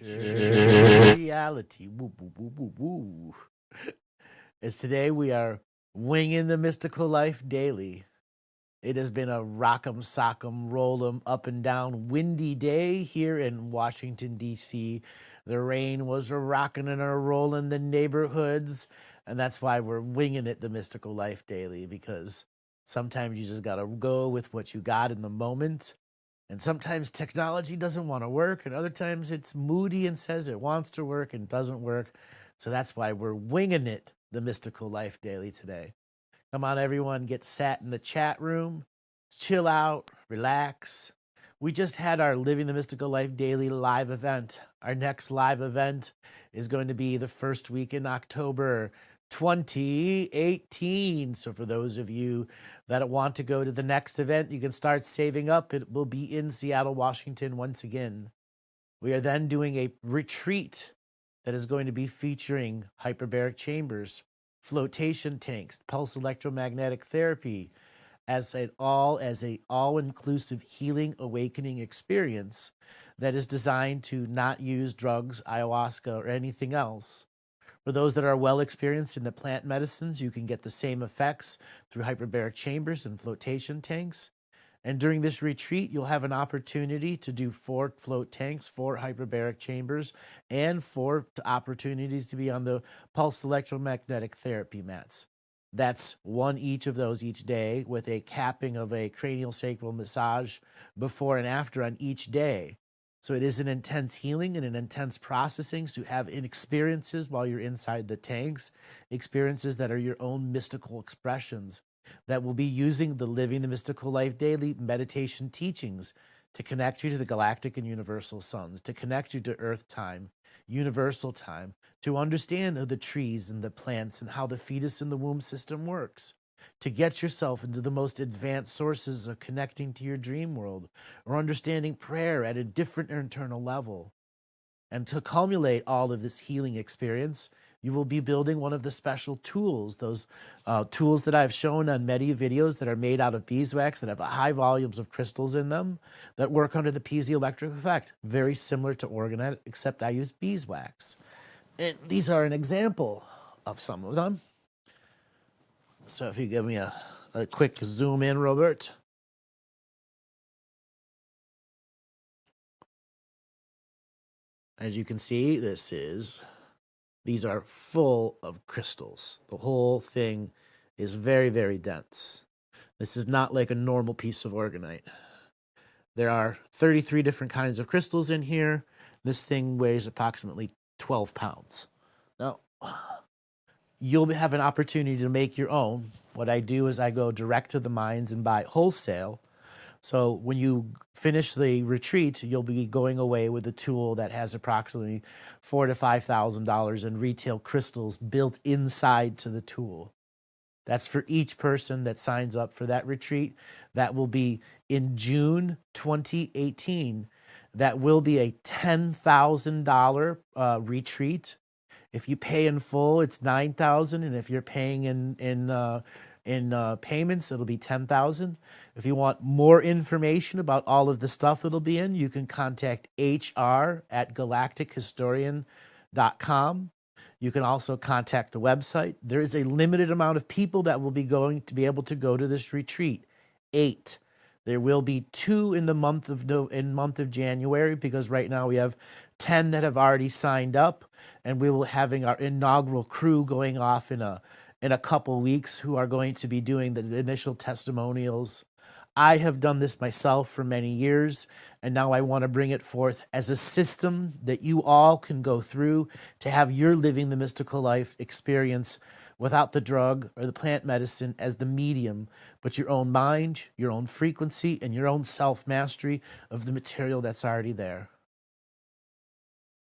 Reality. Woo, woo, woo, woo, woo. As today we are winging the mystical life daily. It has been a rock'em sock'em roll'em up and down windy day here in Washington, D.C. The rain was a rocking and a rolling the neighborhoods, and that's why we're winging it the mystical life daily, because sometimes you just gotta go with what you got in the moment. And sometimes technology doesn't want to work, and other times it's moody and says it wants to work and doesn't work. So that's why we're winging it the mystical life daily today. Come on, everyone, get sat in the chat room, chill out, relax. We just had our Living the Mystical Life Daily live event. Our next live event is going to be the first week in October 2018. So for those of you that want to go to the next event, you can start saving up. It will be in Seattle, Washington once again. We are then doing a retreat that is going to be featuring hyperbaric chambers, flotation tanks, pulse electromagnetic therapy, as an all-inclusive healing awakening experience that is designed to not use drugs, ayahuasca, or anything else. For those that are well experienced in the plant medicines, you can get the same effects through hyperbaric chambers and flotation tanks. And during this retreat, you'll have an opportunity to do 4 float tanks, 4 hyperbaric chambers, and 4 opportunities to be on the pulse electromagnetic therapy mats. That's 1 each of those each day, with a capping of a cranial sacral massage before and after on each day. So it is an intense healing and an intense processing to have experiences while you're inside the tanks, experiences that are your own mystical expressions that will be using the Living the Mystical Life Daily meditation teachings to connect you to the galactic and universal suns, to connect you to earth time, universal time, to understand the trees and the plants and how the fetus in the womb system works, to get yourself into the most advanced sources of connecting to your dream world or understanding prayer at a different internal level. And to culminate all of this healing experience, you will be building one of the special tools, those tools that I've shown on many videos that are made out of beeswax that have high volumes of crystals in them that work under the piezoelectric effect. Very similar to orgonite, except I use beeswax. And these are an example of some of them. So if you give me a quick zoom in, Robert. As you can see, these are full of crystals. The whole thing is very, very dense. This is not like a normal piece of orgonite. There are 33 different kinds of crystals in here. This thing weighs approximately 12 pounds. Now, you'll have an opportunity to make your own. What I do is I go direct to the mines and buy wholesale. So when you finish the retreat, you'll be going away with a tool that has approximately $4,000 to $5,000 in retail crystals built inside to the tool. That's for each person that signs up for that retreat. That will be in June 2018. That will be a $10,000 retreat. If you pay in full, it's $9,000, and if you're paying in payments, it'll be $10,000. If you want more information about all of the stuff it'll be in, you can contact hr@galactichistorian.com. You can also contact the website. There is a limited amount of people that will be going to be able to go to this retreat. 8. There will be 2 in the month of January, because right now we have 10 that have already signed up, and we will having our inaugural crew going off in a couple weeks who are going to be doing the initial testimonials. I have done this myself for many years, and now I want to bring it forth as a system that you all can go through to have your Living the Mystical Life experience without the drug or the plant medicine as the medium, but your own mind, your own frequency, and your own self-mastery of the material that's already there.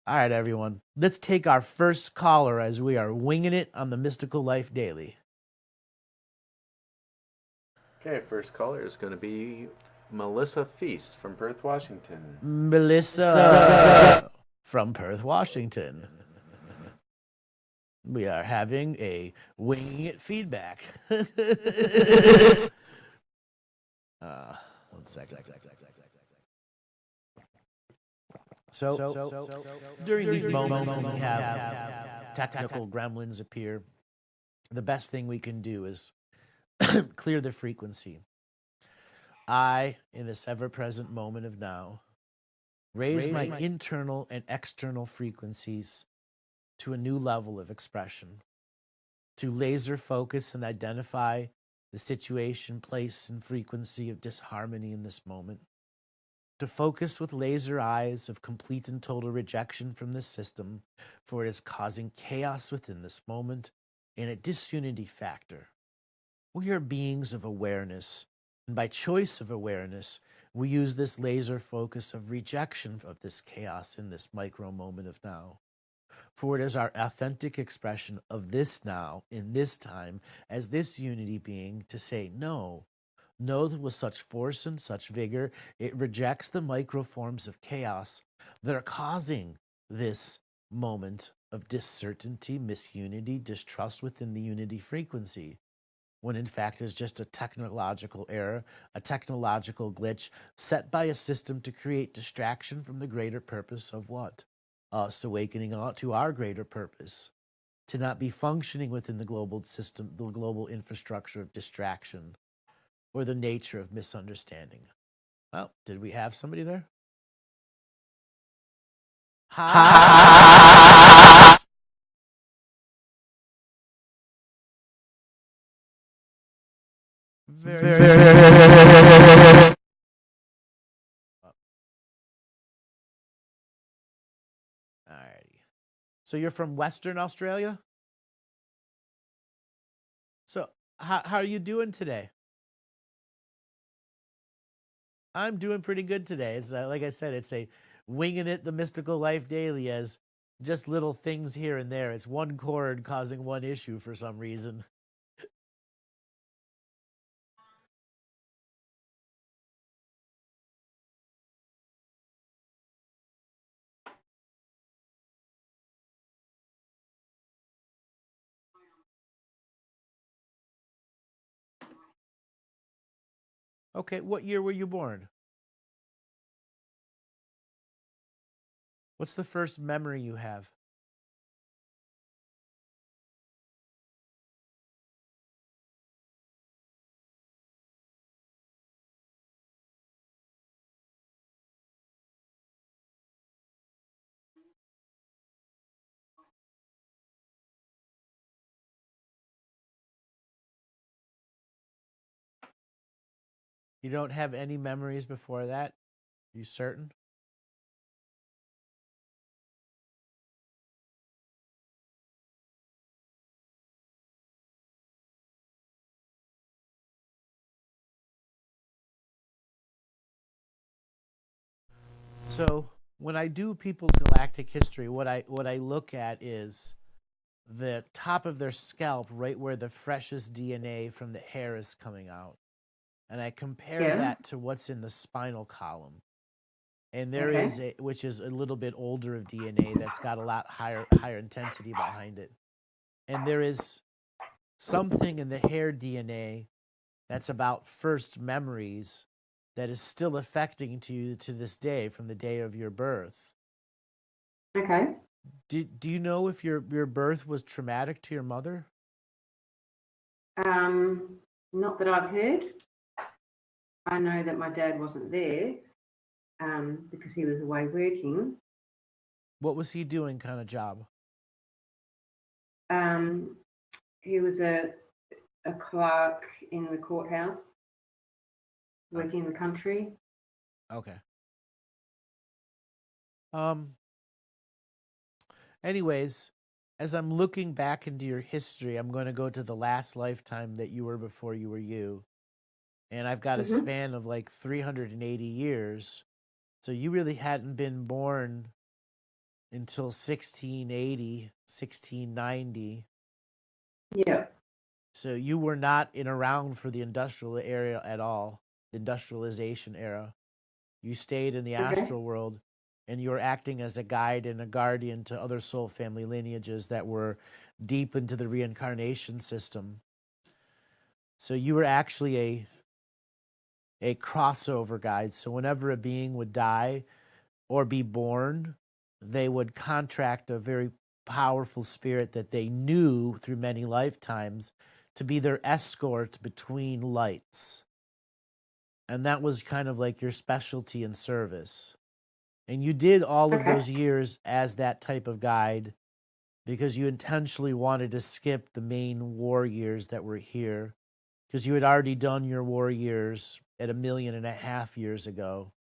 All right, everyone, let's take our first caller as we are winging it on the Mystical Life Daily. Okay, first caller is going to be Melissa Feast from Perth, Washington. Melissa from Perth, Washington. We are having a winging it feedback. 1 second. So during these moments when we have technical gremlins appear, the best thing we can do is clear the frequency. I, in this ever-present moment of now, raise my internal and external frequencies to a new level of expression, to laser focus and identify the situation, place, and frequency of disharmony in this moment, to focus with laser eyes of complete and total rejection from this system, for it is causing chaos within this moment and a disunity factor. We are beings of awareness, and by choice of awareness, we use this laser focus of rejection of this chaos in this micro moment of now. For it is our authentic expression of this now, in this time, as this unity being, to say no. No, with such force and such vigor, it rejects the micro forms of chaos that are causing this moment of discertainty, misunity, distrust within the unity frequency, when in fact is just a technological error, a technological glitch set by a system to create distraction from the greater purpose of what? Us awakening to our greater purpose, to not be functioning within the global system, the global infrastructure of distraction, or the nature of misunderstanding. Well, did we have somebody there? Hi. Very. Alrighty. So you're from Western Australia? So how are you doing today? I'm doing pretty good today. It's like I said, it's a winging it the mystical life daily, as just little things here and there. It's one chord causing one issue for some reason. Okay, what year were you born? What's the first memory you have? You don't have any memories before that? You certain? So when I do people's galactic history, what I look at is the top of their scalp, right where the freshest DNA from the hair is coming out, and I compare that to what's in the spinal column. And there is which is a little bit older of DNA that's got a lot higher intensity behind it. And there is something in the hair DNA that's about first memories that is still affecting to you to this day, from the day of your birth. Okay. Do you know if your birth was traumatic to your mother? Not that I've heard. I know that my dad wasn't there because he was away working. What was he doing, kind of job? He was a clerk in the courthouse, working in the country. Okay. Anyways, as I'm looking back into your history, I'm going to go to the last lifetime that you were before you were you. And I've got a span of like 380 years. So you really hadn't been born until 1680, 1690. Yeah. So you were not around for the industrial era at all, the industrialization era. You stayed in the astral world, and you were acting as a guide and a guardian to other soul family lineages that were deep into the reincarnation system. So you were actually a crossover guide. So whenever a being would die, or be born, they would contract a very powerful spirit that they knew through many lifetimes to be their escort between lights. And that was kind of like your specialty in service. And you did all of Okay. those years as that type of guide because you intentionally wanted to skip the main war years that were here because you had already done your war years at 1.5 million years ago.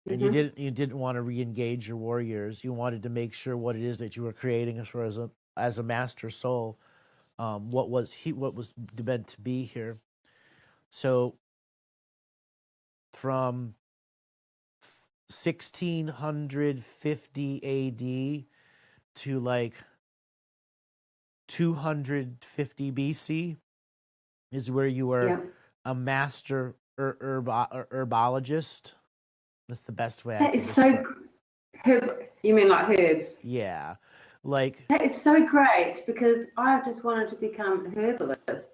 And Mhm. you didn't want to re-engage your war years. You wanted to make sure what it is that you were creating as a master soul, what was meant to be here. So from 1650 AD to like 250 BC is where you were Yeah. a master herbologist. That's the best way I That can is describe. you mean like herbs? Yeah, like That is so great because I just wanted to become a herbalist.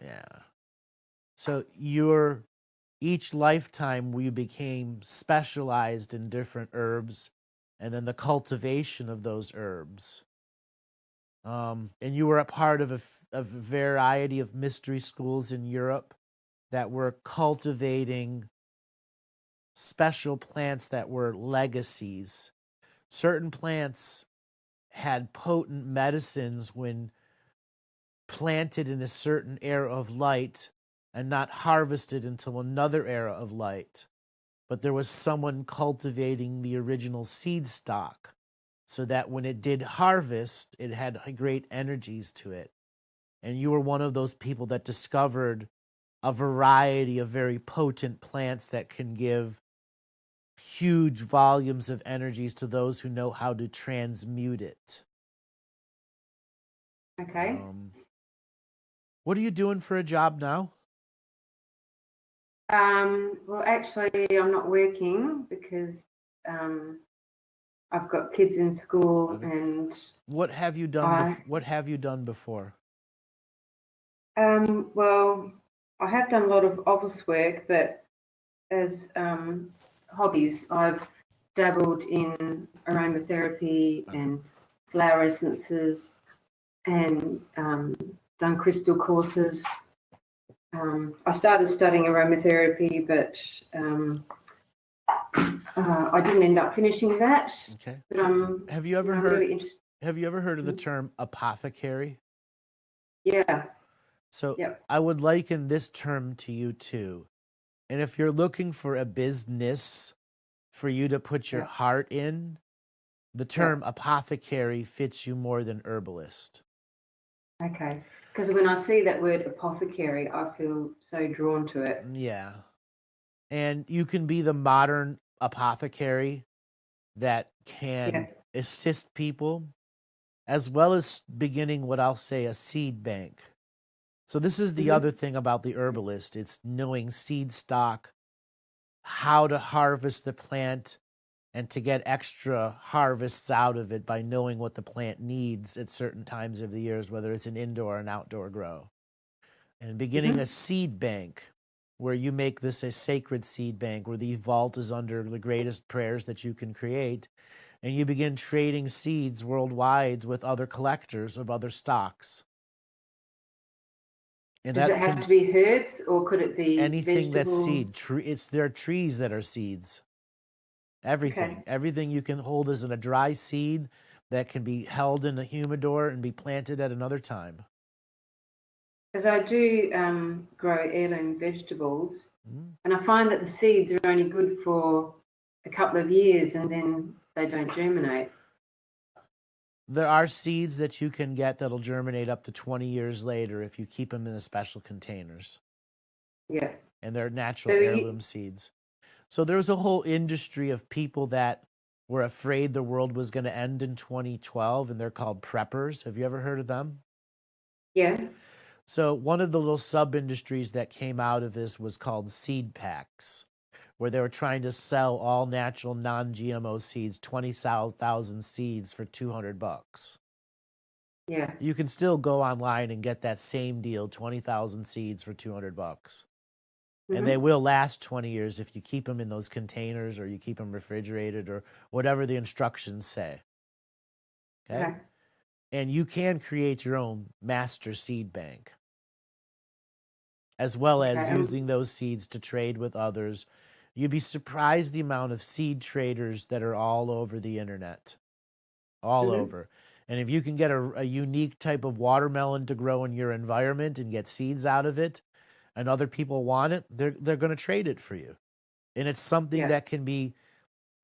yeah. So each lifetime we became specialized in different herbs, and then the cultivation of those herbs. And you were a part of a variety of mystery schools in Europe that were cultivating special plants that were legacies. Certain plants had potent medicines when planted in a certain era of light and not harvested until another era of light. But there was someone cultivating the original seed stock so that when it did harvest, it had great energies to it. And you were one of those people that discovered a variety of very potent plants that can give huge volumes of energies to those who know how to transmute it. Okay. What are you doing for a job now? Well, actually, I'm not working because I've got kids in school, Okay. and What have you done? What have you done before? well, I have done a lot of office work, but as hobbies, I've dabbled in aromatherapy and flower essences, and done crystal courses. I started studying aromatherapy, but I didn't end up finishing that. Okay. But Have you ever I'm heard? really interested. Have you ever heard of the term apothecary? Yeah. So Yep. I would liken this term to you too. And if you're looking for a business for you to put your Yep. heart in, the term apothecary fits you more than herbalist. Okay. Because when I see that word apothecary, I feel so drawn to it. Yeah. And you can be the modern apothecary that Yeah. can assist people, as well as beginning what I'll say a seed bank. So this is the Mhm. other thing about the herbalist. It's knowing seed stock, how to harvest the plant, and to get extra harvests out of it by knowing what the plant needs at certain times of the years, whether it's an indoor or an outdoor grow. And beginning a Mhm. seed bank where you make this a sacred seed bank where the vault is under the greatest prayers that you can create, and you begin trading seeds worldwide with other collectors of other stocks. And Does it that have can to be herbs or could it be anything that's vegetables? seed. There are trees that are seeds. Okay. Everything you can hold is in a dry seed that can be held in a humidor and be planted at another time. Because I do grow heirloom vegetables, Mm. and I find that the seeds are only good for a couple of years and then they don't germinate. There are seeds that you can get that'll germinate up to 20 years later if you keep them in the special containers. Yeah. And they're So natural heirloom seeds. So there's a whole industry of people that were afraid the world was going to end in 2012, and they're called preppers. Have you ever heard of them? yeah. So one of the little sub industries that came out of this was called seed packs, where they were trying to sell all natural non-GMO seeds, 20,000 seeds for $200. Yeah. You can still go online and get that same deal, 20,000 seeds for $200. And they will last 20 years if you keep them in those containers or you keep them refrigerated or whatever the instructions say. Okay? Okay. And you can create your own master seed bank, as well as Okay. using those seeds to trade with others. You'd be surprised the amount of seed traders that are all over the internet, all over. And if you can get a unique type of watermelon to grow in your environment and get seeds out of it, and other people want it, they're going to trade it for you. And it's something Yeah. that can be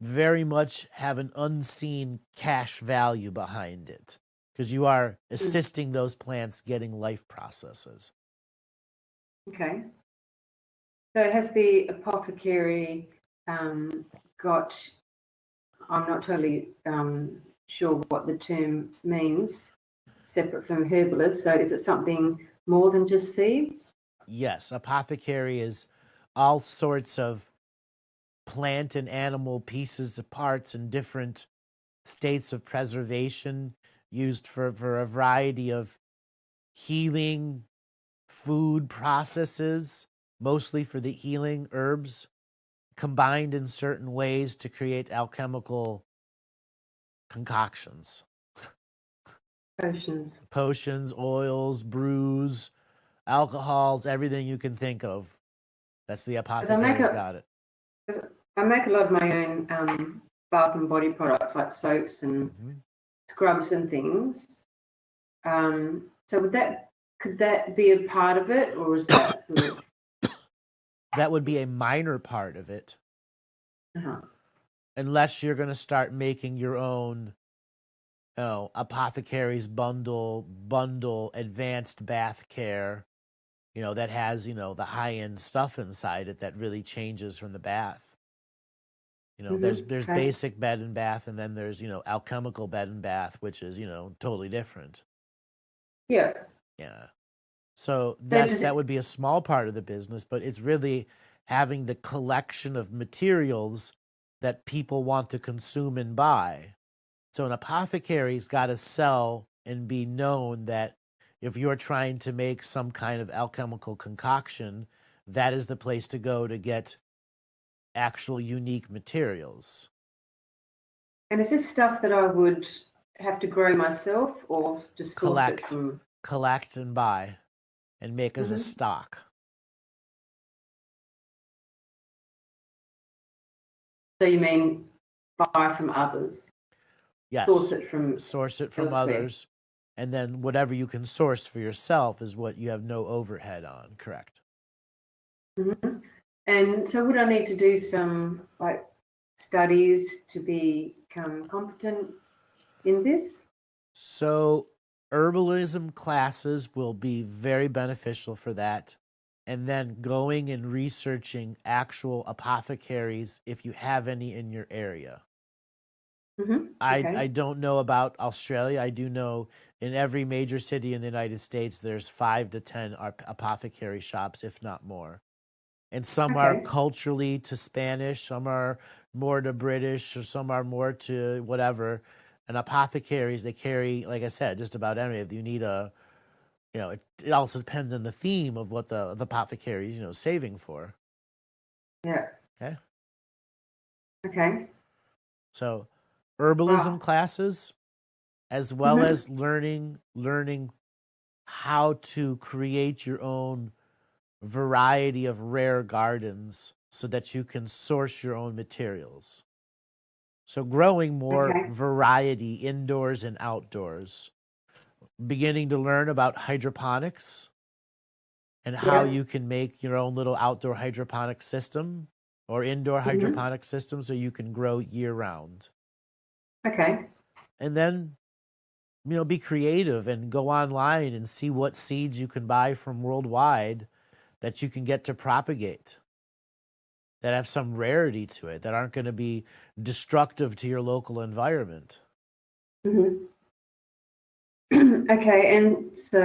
very much have an unseen cash value behind it, because you are assisting those plants getting life processes. Okay. So has the apothecary got, I'm not totally sure what the term means, separate from herbalist. So is it something more than just seeds? Yes, apothecary is all sorts of plant and animal pieces, parts, and different states of preservation used for a variety of healing food processes, mostly for the healing herbs, combined in certain ways to create alchemical concoctions, Potions. oils, brews, alcohols, everything you can think of. That's the 'Cause I make apothecary's got it. I make a lot of my own bath and body products like soaps and scrubs and things. So could that be a part of it, or is that sort of? That would be a minor part of it, unless you're going to start making your own, apothecary's bundle advanced bath care, that has, the high-end stuff inside it that really changes from the bath. There's Okay. basic bed and bath, and then there's, alchemical bed and bath, which is, totally different. Yeah. Yeah. So does that it- would be a small part of the business, but it's really having the collection of materials that people want to consume and buy. So an apothecary's got to sell and be known that if you're trying to make some kind of alchemical concoction, that is the place to go to get actual unique materials. And is this stuff that I would have to grow myself, or just source it from? Collect and buy and make as a stock. So you mean buy from others? Yes. Source it from elsewhere. Others. And then whatever you can source for yourself is what you have no overhead on, correct? And so would I need to do some studies to become competent in this? So herbalism classes will be very beneficial for that. And then going and researching actual apothecaries if you have any in your area. Okay. I don't know about Australia. I do know in every major city in the United States, there's 5 to 10 apothecary shops, if not more. And some are culturally to Spanish, some are more to British, or some are more to whatever. And apothecaries, they carry, like I said, just about any. If you need it also depends on the theme of what the apothecary is, saving for. Yeah. Okay. So herbalism classes, as well as learning how to create your own variety of rare gardens so that you can source your own materials. So growing more variety indoors and outdoors, beginning to learn about hydroponics and how you can make your own little outdoor hydroponic system or indoor hydroponic system so you can grow year round. Okay. And then, be creative and go online and see what seeds you can buy from worldwide that you can get to propagate, that have some rarity to it, that aren't going to be destructive to your local environment. Okay, and so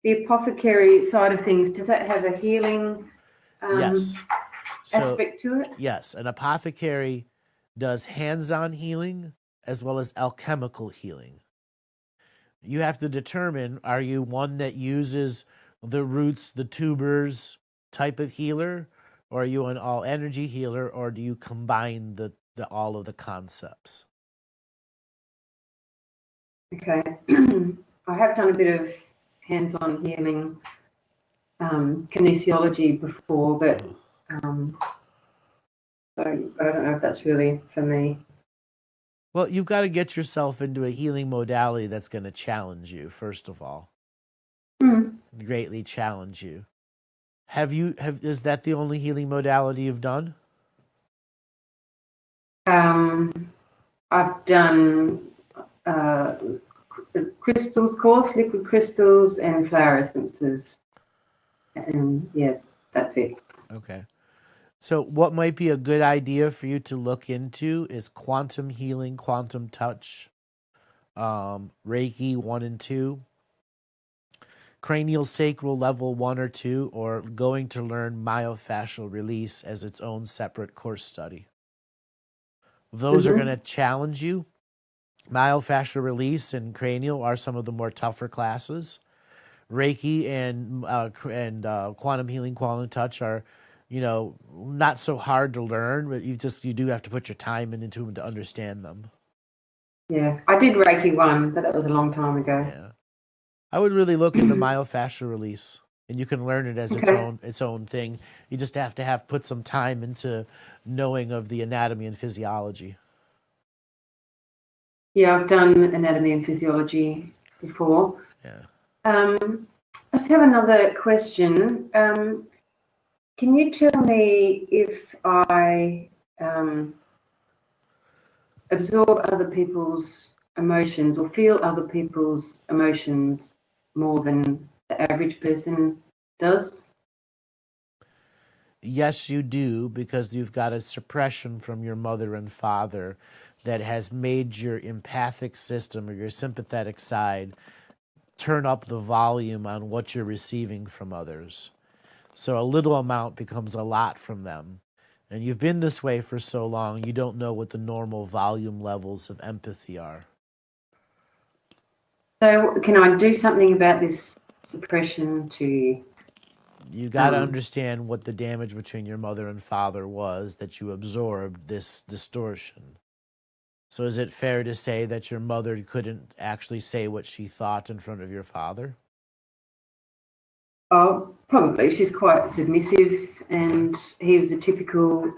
the apothecary side of things, does that have a healing aspect to it? Yes, an apothecary does hands-on healing as well as alchemical healing. You have to determine, are you one that uses the roots, the tubers, type of healer, or are you an all energy healer, or do you combine the all of the concepts? Okay. I have done a bit of hands-on healing, kinesiology before, but so I don't know if that's really for me. Well, you've got to get yourself into a healing modality that's going to challenge you, first of all. Greatly challenge you. Is that the only healing modality you've done? I've done crystals course, liquid crystals, and flower essences, and yeah, that's it. Okay. So what might be a good idea for you to look into is quantum healing, quantum touch, Reiki 1 and 2, cranial sacral level 1 or 2, or going to learn myofascial release as its own separate course study. Those are going to challenge you. Myofascial release and cranial are some of the more tougher classes. Reiki and quantum healing, quantum touch are, not so hard to learn, but you do have to put your time into them to understand them. Yeah, I did Reiki 1, but that was a long time ago. Yeah, I would really look into myofascial release, and you can learn it as its own thing. You just have to put some time into knowing of the anatomy and physiology. Yeah, I've done anatomy and physiology before. Yeah. I just have another question. Can you tell me if I absorb other people's emotions or feel other people's emotions more than the average person does? Yes, you do, because you've got a suppression from your mother and father that has made your empathic system or your sympathetic side turn up the volume on what you're receiving from others. So a little amount becomes a lot from them. And you've been this way for so long, you don't know what the normal volume levels of empathy are. So can I do something about this suppression to... You got to understand what the damage between your mother and father was that you absorbed this distortion. So is it fair to say that your mother couldn't actually say what she thought in front of your father? Oh, probably. She's quite submissive, and he was a typical, he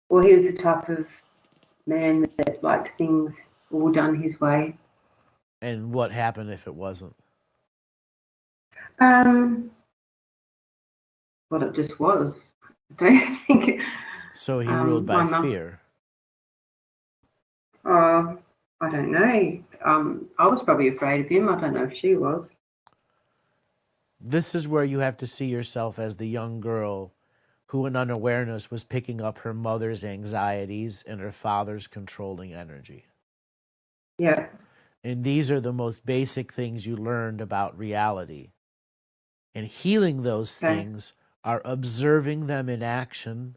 was the type of man that liked things all done his way. And what happened if it wasn't? Well, it just was. I don't think. So he ruled by fear. I don't know. I was probably afraid of him. I don't know if she was. This is where you have to see yourself as the young girl who in unawareness was picking up her mother's anxieties and her father's controlling energy. Yeah. And these are the most basic things you learned about reality. And healing those things are observing them in action,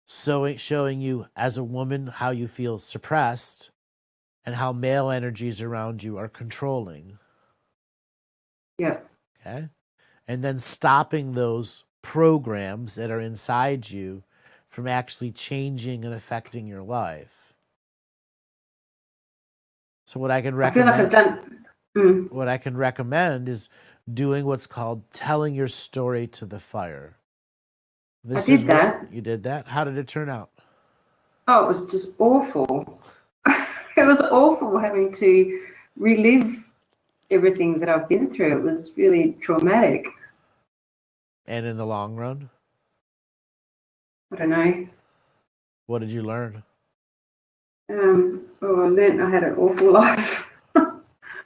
showing you as a woman how you feel suppressed and how male energies around you are controlling. Yeah. Okay? And then stopping those programs that are inside you from actually changing and affecting your life. So what I can recommend, I feel like I've done. What I can recommend is doing what's called telling your story to the fire. I did that. You did that? How did it turn out? Oh, it was just awful. It was awful having to relive everything that I've been through. It was really traumatic. And in the long run? I don't know. What did you learn? I learned I had an awful life.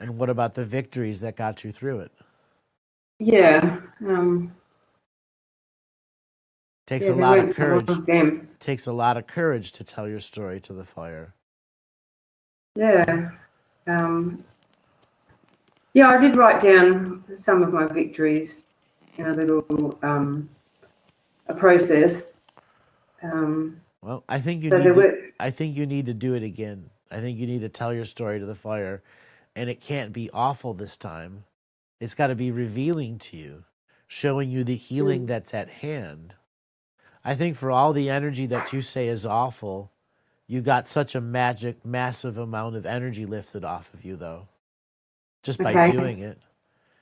And what about the victories that got you through it? Yeah. Takes a lot of courage. Takes a lot of courage to tell your story to the fire. Yeah. Yeah, I did write down some of my victories in a little a process. Well, I think you need to do it again. I think you need to tell your story to the fire, and it can't be awful this time. It's got to be revealing to you, showing you the healing that's at hand. I think for all the energy that you say is awful, you got such a massive amount of energy lifted off of you, though, just by Okay. doing it.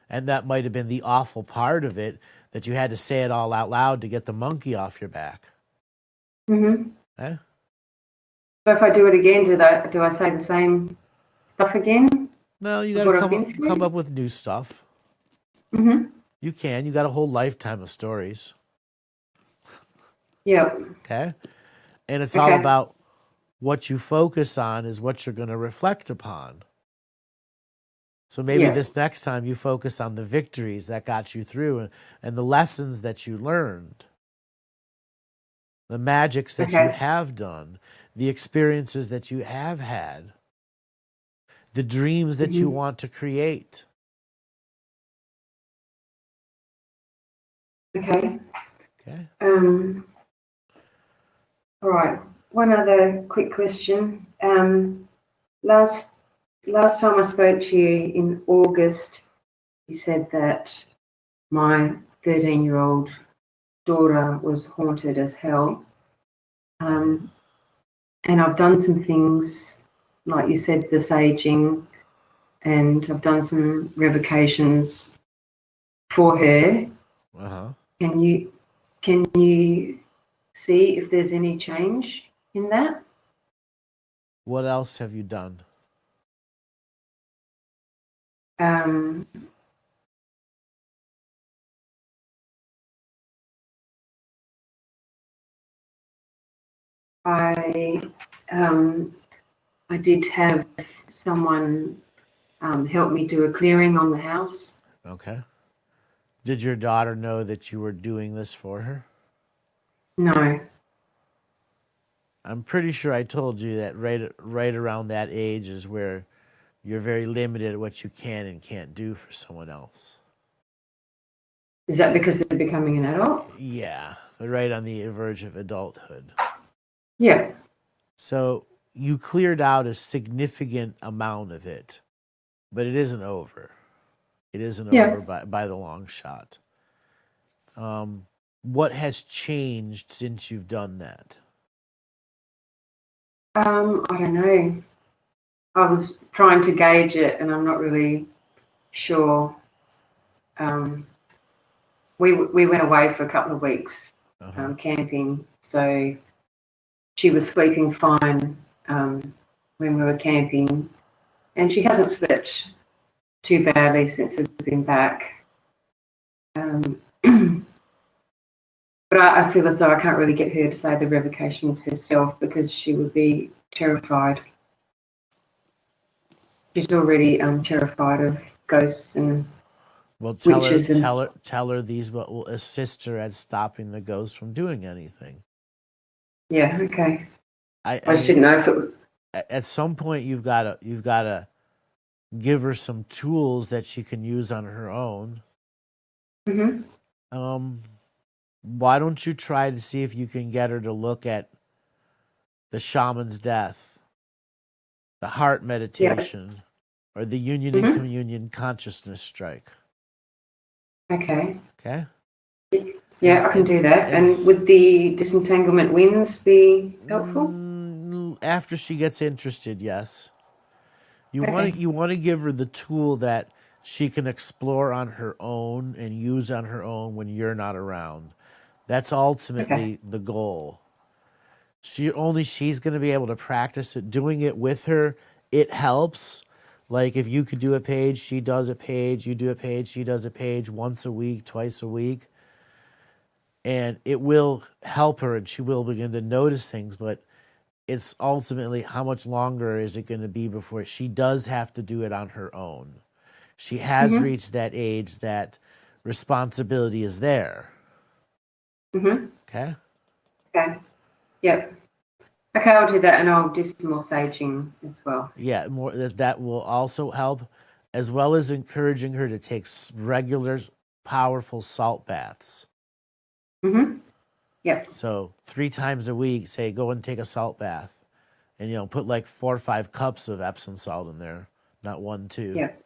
And that might have been the awful part of it, that you had to say it all out loud to get the monkey off your back. Mhm. Eh? So if I do it again, do I say the same stuff again No, you got as to what I've been come through? up with new stuff. Mhm. You can. You got a whole lifetime of stories. Yeah. Okay? And it's all Okay. about what you focus on is what you're going to reflect upon. So maybe Yeah. this next time you focus on the victories that got you through and the lessons that you learned, the magics that you Okay. have done, the experiences that you have had, the dreams that you Mhm. want to create. Okay. Okay? Um. All right. One other quick question. Last last time I spoke to you in August, you said that my 13-year-old daughter was haunted as hell. Um, and I've done some things, like you said, the saging, and I've done some revocations for her. Uh-huh. Can you see if there's any change in that? What else have you done? Um, I um, I did have someone help me do a clearing on the house. Okay. Did your daughter know that you were doing this for her? No. I'm pretty sure I told you that right around that age is where you're very limited at what you can and can't do for someone else. Is that because they're becoming an adult? Yeah, they're right on the verge of adulthood. Yeah. So you cleared out a significant amount of it, but it isn't over. It isn't Yeah. over by the long shot. What has changed since you've done that? I don't know. I was trying to gauge it, and I'm not really sure. Um, we went away for a couple of weeks Uh-huh. camping, so she was sleeping fine when we were camping, and she hasn't slept too badly since we've been back. Um, but I feel as though I can't really get her to say the revocations herself because she would be terrified. She's already terrified of ghosts and Well, witches and tell her these will assist her at stopping the ghost from doing anything. yeah, okay. I I just mean, didn't know if it was at some point you've gotta give her some tools that she can use on her own. hmm Um, why don't you try to see if you can get her to look at the shaman's death, the heart yeah. meditation, or the union and hmm communion consciousness strike? Okay. Okay, Yeah, I can do that. and And would the disentanglement winds be helpful? after she gets interested, yes. Okay. You want to give her the tool that she can explore on her own and use on her own when you're not around. That's Okay. ultimately the goal. She's going to be able to practice it. Doing it with her, it helps. Like if you could do a page, she does a page, you do a page, she does a page once a week, twice a week, and it will help her and she will begin to notice things, but it's ultimately how much longer is it going to be before she does have to do it on her own. She has hmm reached that age that responsibility is there. hmm Okay? Okay. Yep. Okay, I'll do that and I'll do some more saging as well. Yeah, more that will also help, as well as encouraging her to take regular, powerful salt baths. hmm Yep. So 3 times a week, say go and take a salt bath, and put like 4 or 5 cups of Epsom salt in there, not one, two. Yep.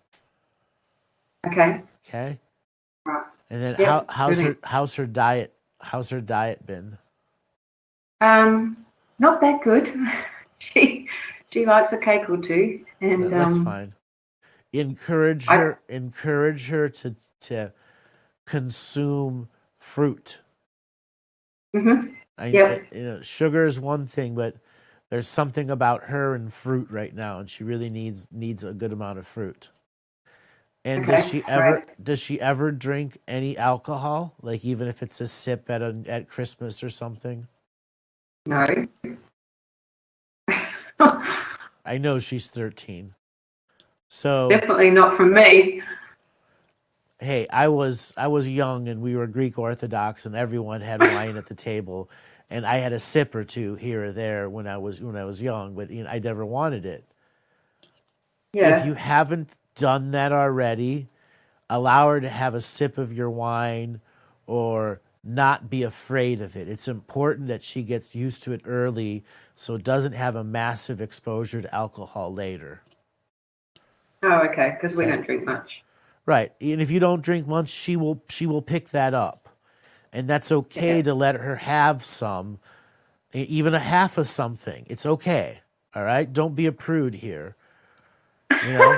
Okay. Okay, Right. And then Yep. how's Brilliant. her diet? How's her diet been? Not that good. she she likes a cake or two, and That's fine. Encourage I her. Encourage her to consume fruit. mhm. Yep. Sugar is one thing, but there's something about her and fruit right now, and she really needs a good amount of fruit. And Okay. Right. does she ever drink any alcohol? Like even if it's a sip at Christmas or something? No. I know she's 13. So, Definitely not from me. hey, I was young and we were Greek Orthodox and everyone had wine at the table and I had a sip or two here or there when I was young, but I never wanted it. If Yeah. you haven't done that already, allow her to have a sip of your wine or not be afraid of it. It's important that she gets used to it early so it doesn't have a massive exposure to alcohol later. Oh, okay. Because we Okay? don't drink much. Right. And if you don't drink much, she will pick that up. And that's okay Okay. to let her have some, even a half of something. It's okay. All right? Don't be a prude here. You know?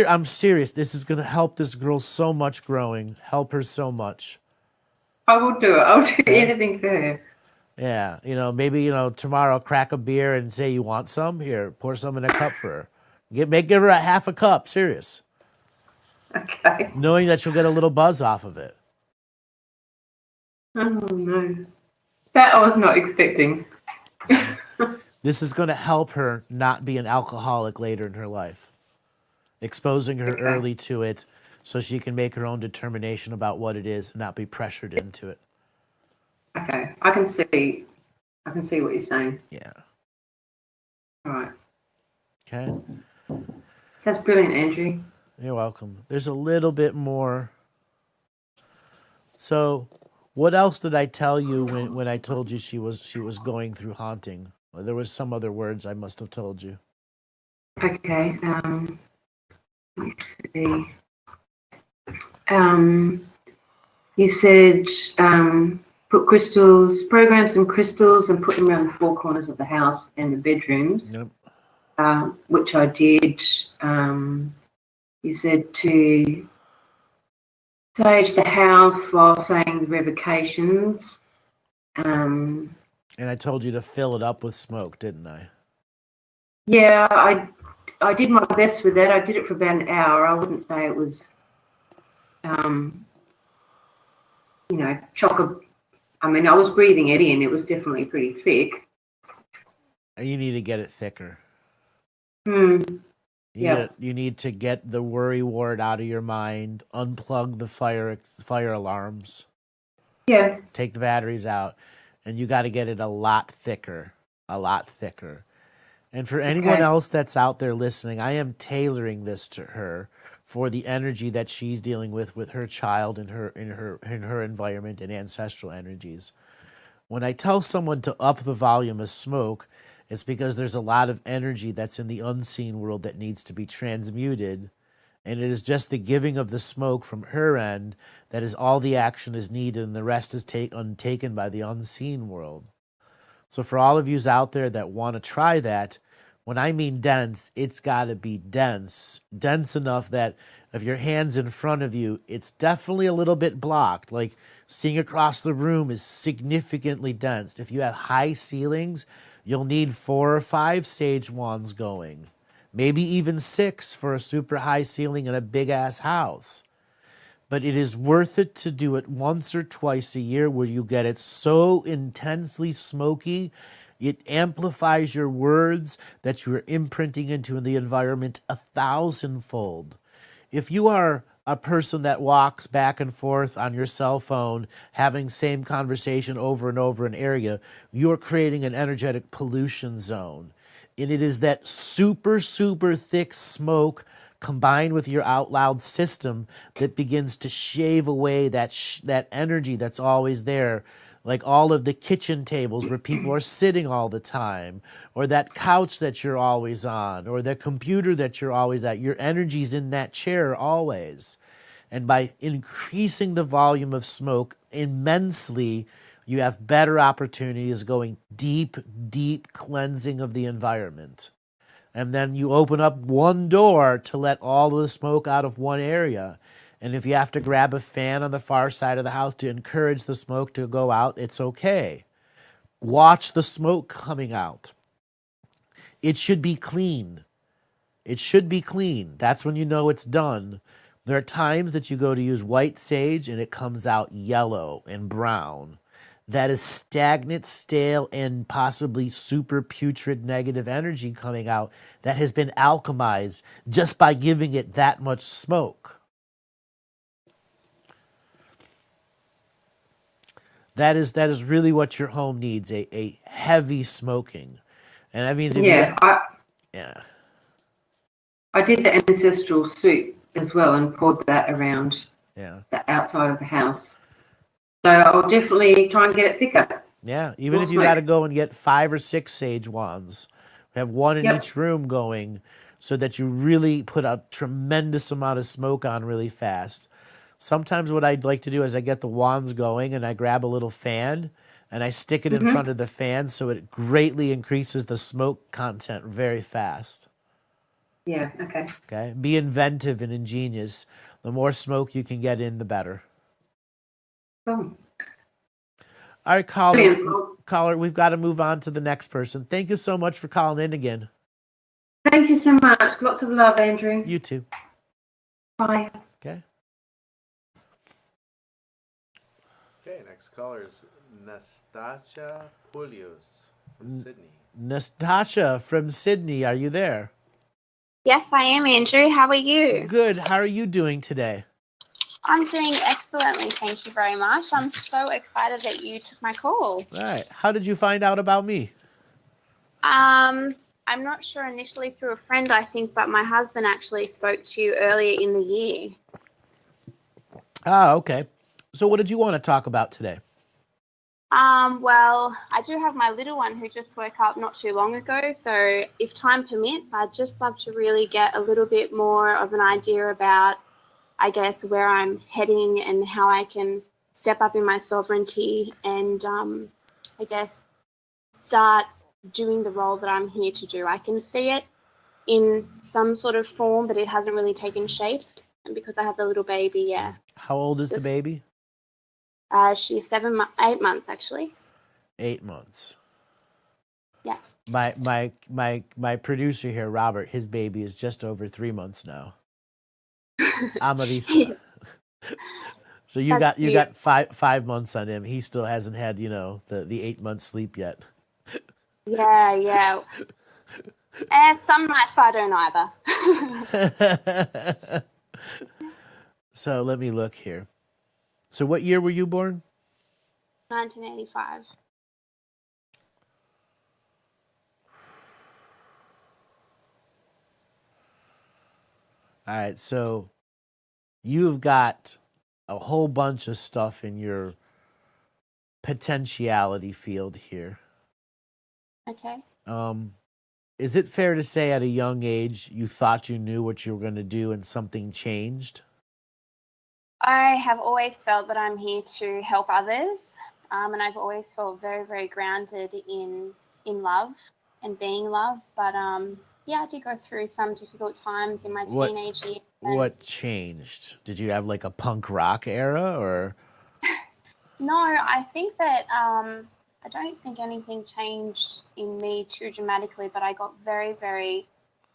I'm serious. This is going to help this girl so much growing. Help her so much. I will do it. I'll do Okay? anything for her. Yeah. Maybe, tomorrow crack a beer and say you want some. Here, pour some in a cup for her. Give her a half a cup. Serious. Okay. Knowing that she'll get a little buzz off of it. Oh no. That I was not expecting. This is going to help her not be an alcoholic later in her life. Exposing her Okay. early to it so she can make her own determination about what it is and not be pressured into it. Okay. I can see what you're saying. Yeah. All right. Okay. That's brilliant, Andrew. You're welcome. There's a little bit more. So, what else did I tell you when I told you she was going through haunting? Well, there was some other words I must have told you. Okay. Let's see. You said program some crystals and put them around the four corners of the house and the bedrooms, Yep. which I did. You said to sage the house while saying the revocations. And I told you to fill it up with smoke, didn't I? Yeah, I did my best with that. I did it for about an hour. I wouldn't say it was, chock a. I mean, I was breathing it in. It was definitely pretty thick. You need to get it thicker. Hmm. Yeah. You need to get the worry ward out of your mind, unplug the fire alarms, Yeah. take the batteries out, and you got to get it a lot thicker, a lot thicker. And for anyone Okay. else that's out there listening, I am tailoring this to her for the energy that she's dealing with her child and her environment and ancestral energies. When I tell someone to up the volume of smoke, it's because there's a lot of energy that's in the unseen world that needs to be transmuted. And it is just the giving of the smoke from her end that is all the action is needed, and the rest is untaken by the unseen world. So for all of yous out there that want to try that, when I mean dense, it's got to be dense. Dense enough that if your hand's in front of you, it's definitely a little bit blocked. Like seeing across the room is significantly dense. If you have high ceilings, you'll need 4 or 5 sage wands going. Maybe even 6 for a super high ceiling in a big ass house. But it is worth it to do it once or twice a year where you get it so intensely smoky, it amplifies your words that you are imprinting into the environment 1,000-fold. If you are a person that walks back and forth on your cell phone, having same conversation over and over in an area, you're creating an energetic pollution zone. And it is that super, super thick smoke combined with your out loud system that begins to shave away that energy that's always there, like all of the kitchen tables where people are sitting all the time, or that couch that you're always on, or the computer that you're always at. Your energy's in that chair always. And by increasing the volume of smoke immensely, you have better opportunities going deep, deep cleansing of the environment. And then you open up one door to let all of the smoke out of one area. And if you have to grab a fan on the far side of the house to encourage the smoke to go out, it's okay. Watch the smoke coming out. It should be clean. It should be clean. That's when you know it's done. There are times that you go to use white sage and it comes out yellow and brown. That is stagnant, stale, and possibly super putrid negative energy coming out that has been alchemized just by giving it that much smoke. That is really what your home needs, a heavy smoking. And that means if you Yeah, got, yeah. I did the ancestral soup as well and poured that around Yeah. the outside of the house. So I'll definitely try and get it thicker. Yeah. Even More if you got to smoke. go and get 5 or 6 sage wands, have one in Yep. each room going so that you really put a tremendous amount of smoke on really fast. Sometimes what I'd like to do is I get the wands going and I grab a little fan and I stick it in Mm-hmm. front of the fan so it greatly increases the smoke content very fast. Yeah, okay. Okay? Be inventive and ingenious. The more smoke you can get in, the better. Cool. All right, Brilliant. caller, we've got to move on to the next person. Thank you so much for calling in again. Thank you so much. Lots of love, Andrew. You too. Bye. Okay. Okay, next caller is Nastasha Pulios from Sydney. Natasha from Sydney, are you there? Yes, I am, Andrew. How are you? Good. How are you doing today? I'm doing excellently. Thank you very much. I'm so excited that you took my call. All right. How did you find out about me? I'm not sure initially through a friend, I think, but my husband actually spoke to you earlier in the year. Ah, okay. So what did you want to talk about today? Well, I do have my little one who just woke up not too long ago. So if time permits, I'd just love to really get a little bit more of an idea about, I guess, where I'm heading and how I can step up in my sovereignty and, I guess, start doing the role that I'm here to do. I can see it in some sort of form, but it hasn't really taken shape. And because I have the little baby, yeah. How old is the Just- baby? She's 8 months, actually. 8 months. Yeah. My producer here, Robert, his baby is just over 3 months now. Amarisa. So you That's got 5 months on him. He still hasn't had, the 8 months sleep yet. Yeah. Some nights I don't either. So let me look here. So what year were you born? 1985. All right, so you've got a whole bunch of stuff in your potentiality field here. Okay. Is it fair to say at a young age you thought you knew what you were going to do and something changed? I have always felt that I'm here to help others, and I've always felt very, very grounded in love and being loved. But yeah, I did go through some difficult times in my teenage years. What changed? Did you have like a punk rock era or? No, I think that I don't think anything changed in me too dramatically, but I got very, very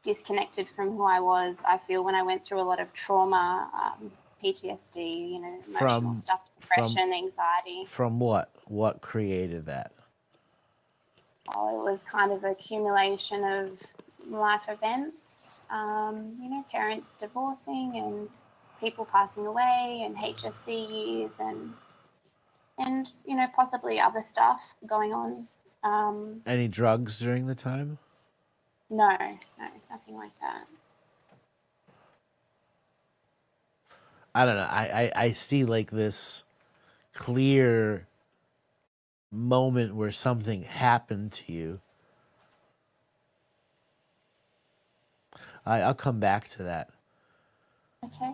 disconnected from who I was. I feel when I went through a lot of trauma, PTSD, emotional stuff, depression, anxiety. From what? What created that? Oh, it was kind of an accumulation of life events, parents divorcing and people passing away and HSC years and possibly other stuff going on. Any drugs during the time? No, nothing like that. I don't know. I see like this clear moment where something happened to you. I'll come back to that. Okay.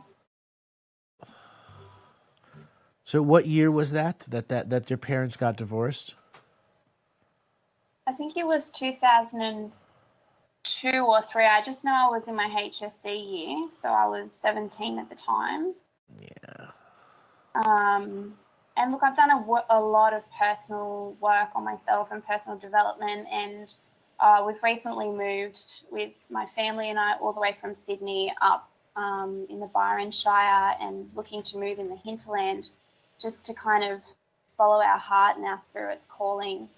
So what year was that your parents got divorced? I think it was 2002 or 3. I just know I was in my HSC year, so I was 17 at the time. Yeah. And look, I've done a lot of personal work on myself and personal development, and we've recently moved with my family and I all the way from Sydney up in the Byron Shire and looking to move in the hinterland just to kind of follow our heart and our spirit's calling.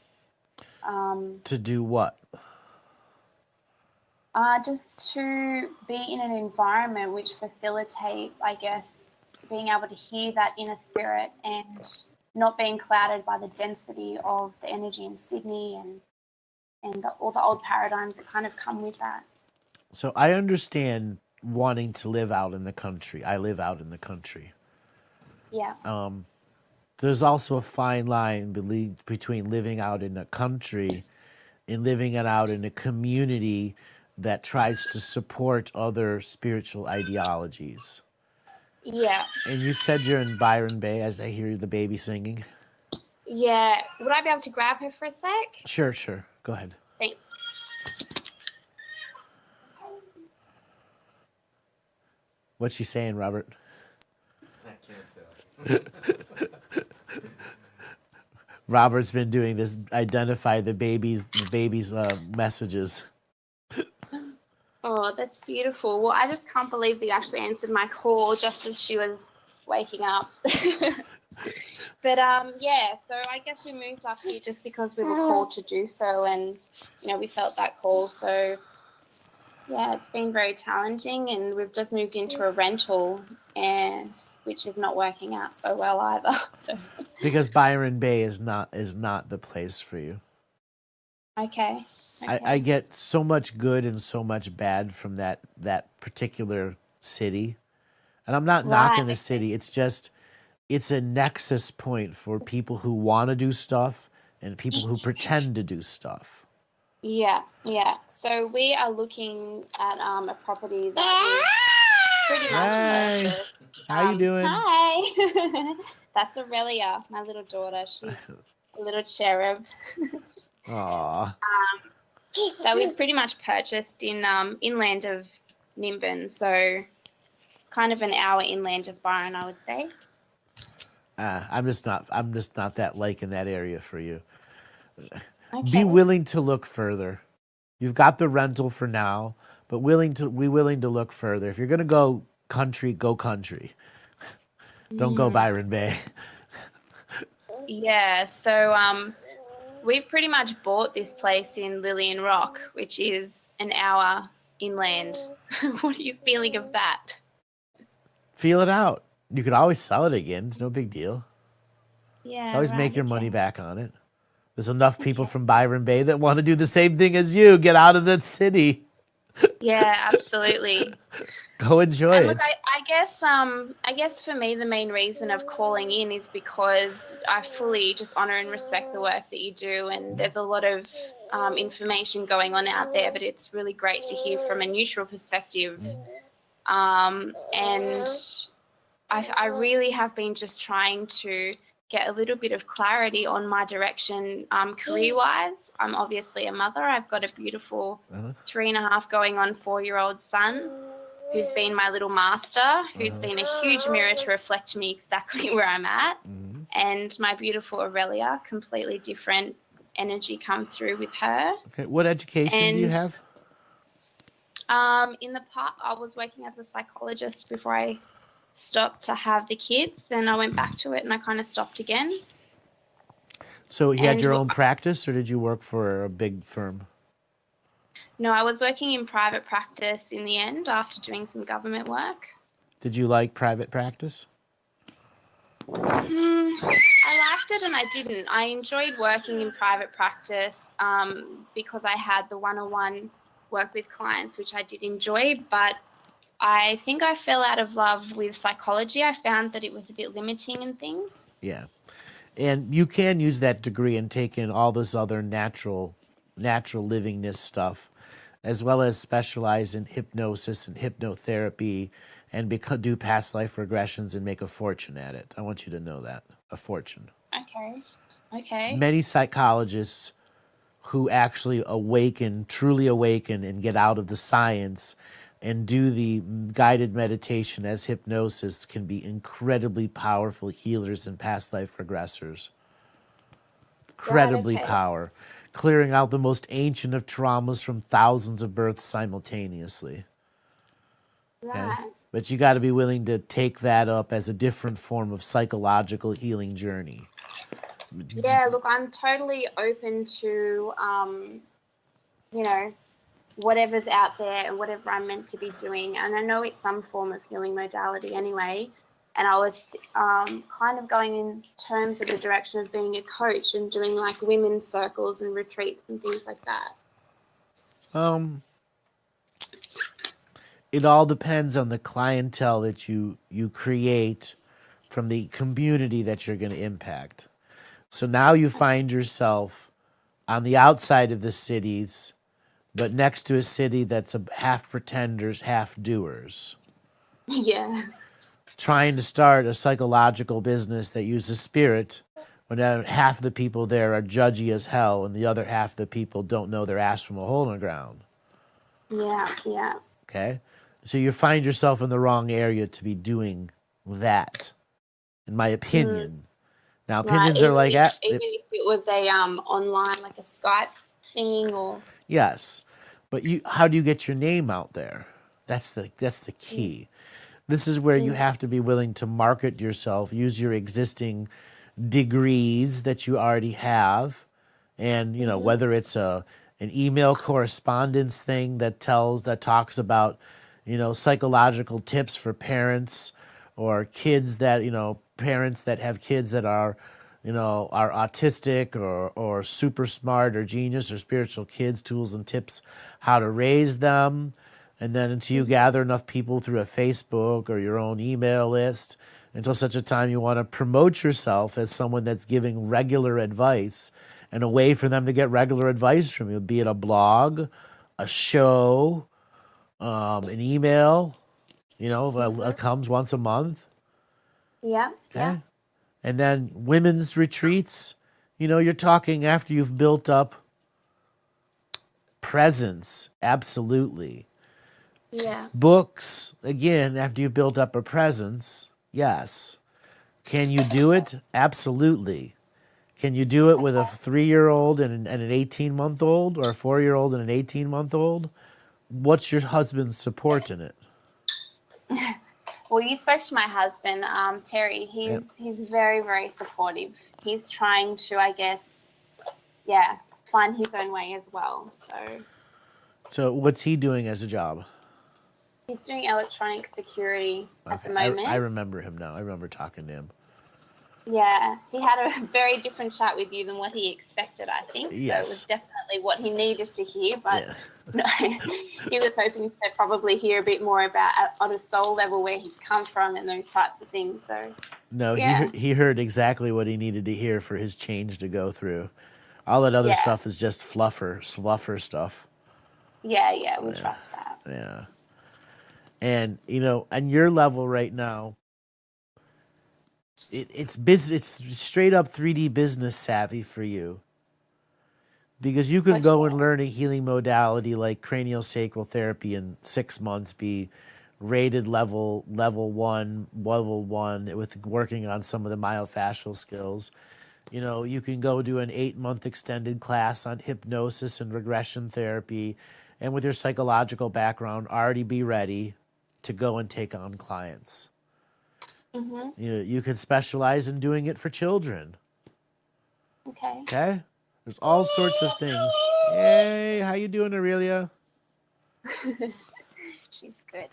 To do what? Just to be in an environment which facilitates, I guess, being able to hear that inner spirit and not being clouded by the density of the energy in Sydney and all the old paradigms that kind of come with that. So I understand wanting to live out in the country. I live out in the country. Yeah. There's also a fine line between living out in the country and living it out in a community that tries to support other spiritual ideologies. Yeah. And you said you're in Byron Bay as I hear the baby singing. Yeah. Would I be able to grab her for a sec? Sure. Go ahead. Thanks. What's she saying, Robert? I can't tell. Robert's been doing this, identify the baby's messages. Oh, that's beautiful. Well, I just can't believe that you actually answered my call just as she was waking up. But yeah, so I guess we moved up here just because we were called to do so, and we felt that call. So yeah, it's been very challenging, and we've just moved into a rental, and which is not working out so well either. So Because Byron Bay is not the place for you. okay. I get so much good and so much bad from that particular city. And I'm not knocking the city. It's just, it's a nexus point for people who want to do stuff and people who pretend to do stuff. Yeah. So we are looking at a property that is pretty much Hey, how you doing? Hi. That's Aurelia, my little daughter. She's a little cherub. Aw. That we pretty much purchased in inland of Nimbin, so kind of an hour inland of Byron, I would say. I'm just not that like in that area for you. Okay. Be willing to look further. You've got the rental for now, but willing to look further. If you're gonna go country, go country. Don't go Byron Bay. Yeah, so we've pretty much bought this place in Lillian Rock, which is an hour inland. What are you feeling of that? Feel it out. You could always sell it again. It's no big deal. Yeah. Always right, make your okay. money back on it. There's enough people from Byron Bay that want to do the same thing as you. Get out of that city. Yeah, absolutely. Go enjoy And it. look, I guess for me the main reason of calling in is because I fully just honor and respect the work that you do, and there's a lot of information going on out there, but it's really great to hear from a neutral perspective. And I really have been just trying to get a little bit of clarity on my direction career-wise. I'm obviously a mother. I've got a beautiful 3.5 going on 4-year-old son who's been my little master, who's been a huge mirror to reflect me exactly where I'm at. And my beautiful Aurelia, completely different energy come through with her. Okay. What education do you have? In the past, I was working as a psychologist before I stopped to have the kids. Then I went back to it and I kind of stopped again. So you had And your own practice, or did you work for a big firm? No, I was working in private practice in the end after doing some government work. Did you like private practice? I liked it and I didn't. I enjoyed working in private practice because I had the one-on-one work with clients, which I did enjoy, but I think I fell out of love with psychology. I found that it was a bit limiting in things. Yeah. And you can use that degree and take in all this other natural livingness stuff, as well as specialize in hypnosis and hypnotherapy and do past life regressions and make a fortune at it. I want you to know that. A fortune. Okay. Okay. Many psychologists who actually truly awaken and get out of the science and do the guided meditation as hypnosis can be incredibly powerful healers and past life regressors. Incredibly okay. clearing out the most ancient of traumas from thousands of births simultaneously. Okay? Right. But you got to be willing to take that up as a different form of psychological healing journey. Yeah, look, I'm totally open to, you know, whatever's out there and whatever I'm meant to be doing. And I know it's some form of healing modality anyway. And I was kind of going in terms of the direction of being a coach and doing like women's circles and retreats and things like that. It all depends on the clientele that you create from the community that you're going to impact. So now you find yourself on the outside of the cities, but next to a city that's half pretenders, half doers, Yeah. trying to start a psychological business that uses spirit when half the people there are judgy as hell and the other half the people don't know their ass from a hole in the ground. Yeah. Yeah. Okay? So you find yourself in the wrong area to be doing that, in my opinion. Now, Right. opinions are like Even if it was a online, like a Skype thing or. yes, but how do you get your name out there? That's the key. This is where you have to be willing to market yourself, use your existing degrees that you already have, and whether it's an email correspondence thing that talks about psychological tips for parents or kids that parents that have kids that are are autistic or super smart or genius or spiritual kids, tools and tips how to raise them. And then until you gather enough people through a Facebook or your own email list, until such a time you want to promote yourself as someone that's giving regular advice and a way for them to get regular advice from you, be it a blog, a show, an email, that comes once a month. Yeah. Okay. Yeah. And then women's retreats, you're talking after you've built up presence. Absolutely. Yeah. Books, again, after you've built up a presence. Yes. Can you do it? Absolutely. Can you do it with a 3-year-old and an 18-month-old or a 4-year-old and an 18-month-old? What's your husband's support in it? Well, you spoke to my husband, Terry. Yep. He's very, very supportive. He's trying to, I guess, find his own way as well. So what's he doing as a job? He's doing electronic security at the moment. I remember him now. I remember talking to him. Yeah, he had a very different chat with you than what he expected, I think. Yes. So it was definitely what he needed to hear, but no, he was hoping to probably hear a bit more about on a soul level where he's come from and those types of things. So no, yeah. he heard exactly what he needed to hear for his change to go through. All that other stuff is just fluffer stuff. Yeah, we trust that. Yeah. And on your level right now, it's straight up 3D business savvy for you. Because you can go and learn a healing modality like craniosacral therapy in 6 months, be rated level 1 with working on some of the myofascial skills. You can go do an 8-month extended class on hypnosis and regression therapy, and with your psychological background, already be ready to go and take on clients. Mm-hmm. You can specialize in doing it for children. Okay. There's all sorts of things. Hey, how you doing, Aurelia? She's good.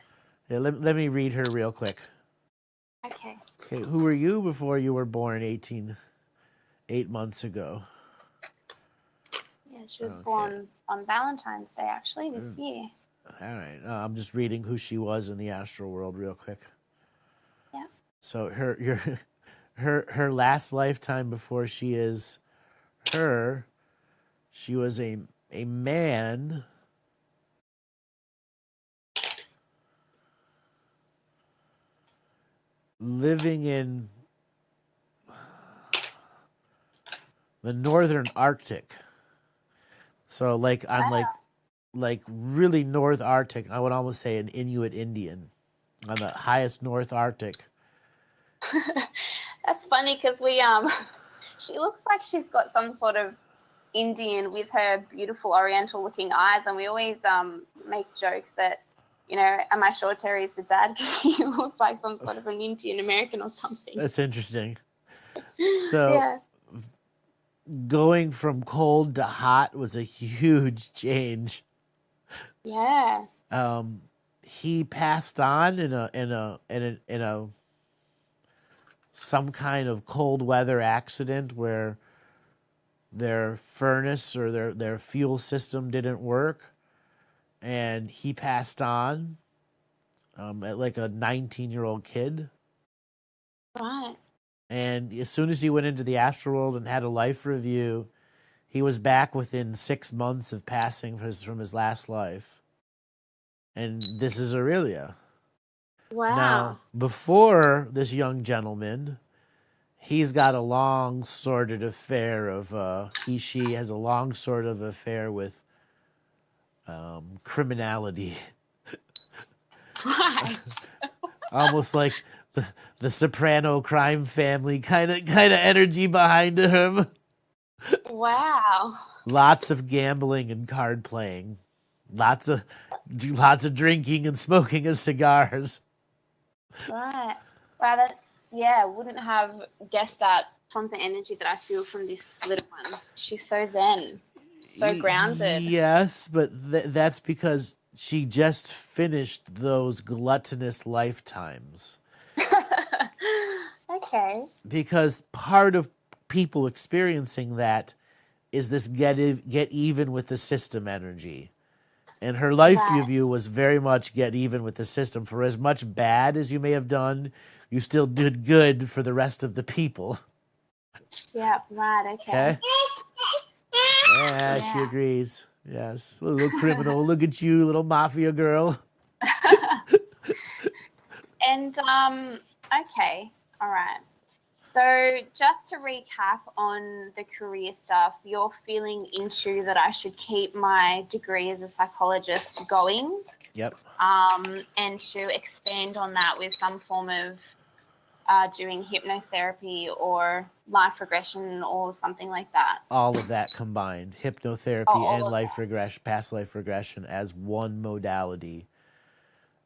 Yeah, let me read her real quick. Okay. Okay, who were you before you were born 8 months ago? Yeah, she was born on Valentine's Day, actually, this year. All right. I'm just reading who she was in the astral world real quick. Yeah. So her last lifetime before she is her, she was a man living in the northern Arctic. So like on like really North Arctic, I would almost say an Inuit Indian on the highest North Arctic. That's funny because she looks like she's got some sort of Indian with her beautiful Oriental looking eyes, and we always make jokes that, am I sure Terry's the dad? Because he looks like some sort of an Indian American or something. That's interesting. So Yeah. going from cold to hot was a huge change. Yeah. He passed on in a some kind of cold weather accident where their furnace or their fuel system didn't work, and he passed on at like a 19-year-old kid. Right. And as soon as he went into the astral world and had a life review, he was back within 6 months of passing from his last life. And this is Aurelia. Wow. Now, before this young gentleman, he's got a long sordid affair of she has a long sort of affair with criminality. Right. Almost like the Soprano crime family kind of energy behind him. Wow. Lots of gambling and card playing. Lots of drinking and smoking of cigars. Right. Wow, wouldn't have guessed that from the energy that I feel from this little one. She's so zen, so grounded. Yes, but that's because she just finished those gluttonous lifetimes. Okay. Because part of people experiencing that is this get even with the system energy. And her life review was very much get even with the system. For as much bad as you may have done, you still did good for the rest of the people. Yeah, right, okay. Yeah, she agrees. Yes, little criminal. Look at you, little mafia girl. And, okay, all right. So just to recap on the career stuff, you're feeling into that I should keep my degree as a psychologist going. Yep. And to expand on that with some form of doing hypnotherapy or life regression or something like that. All of that combined, hypnotherapy and life regression, past life regression as one modality.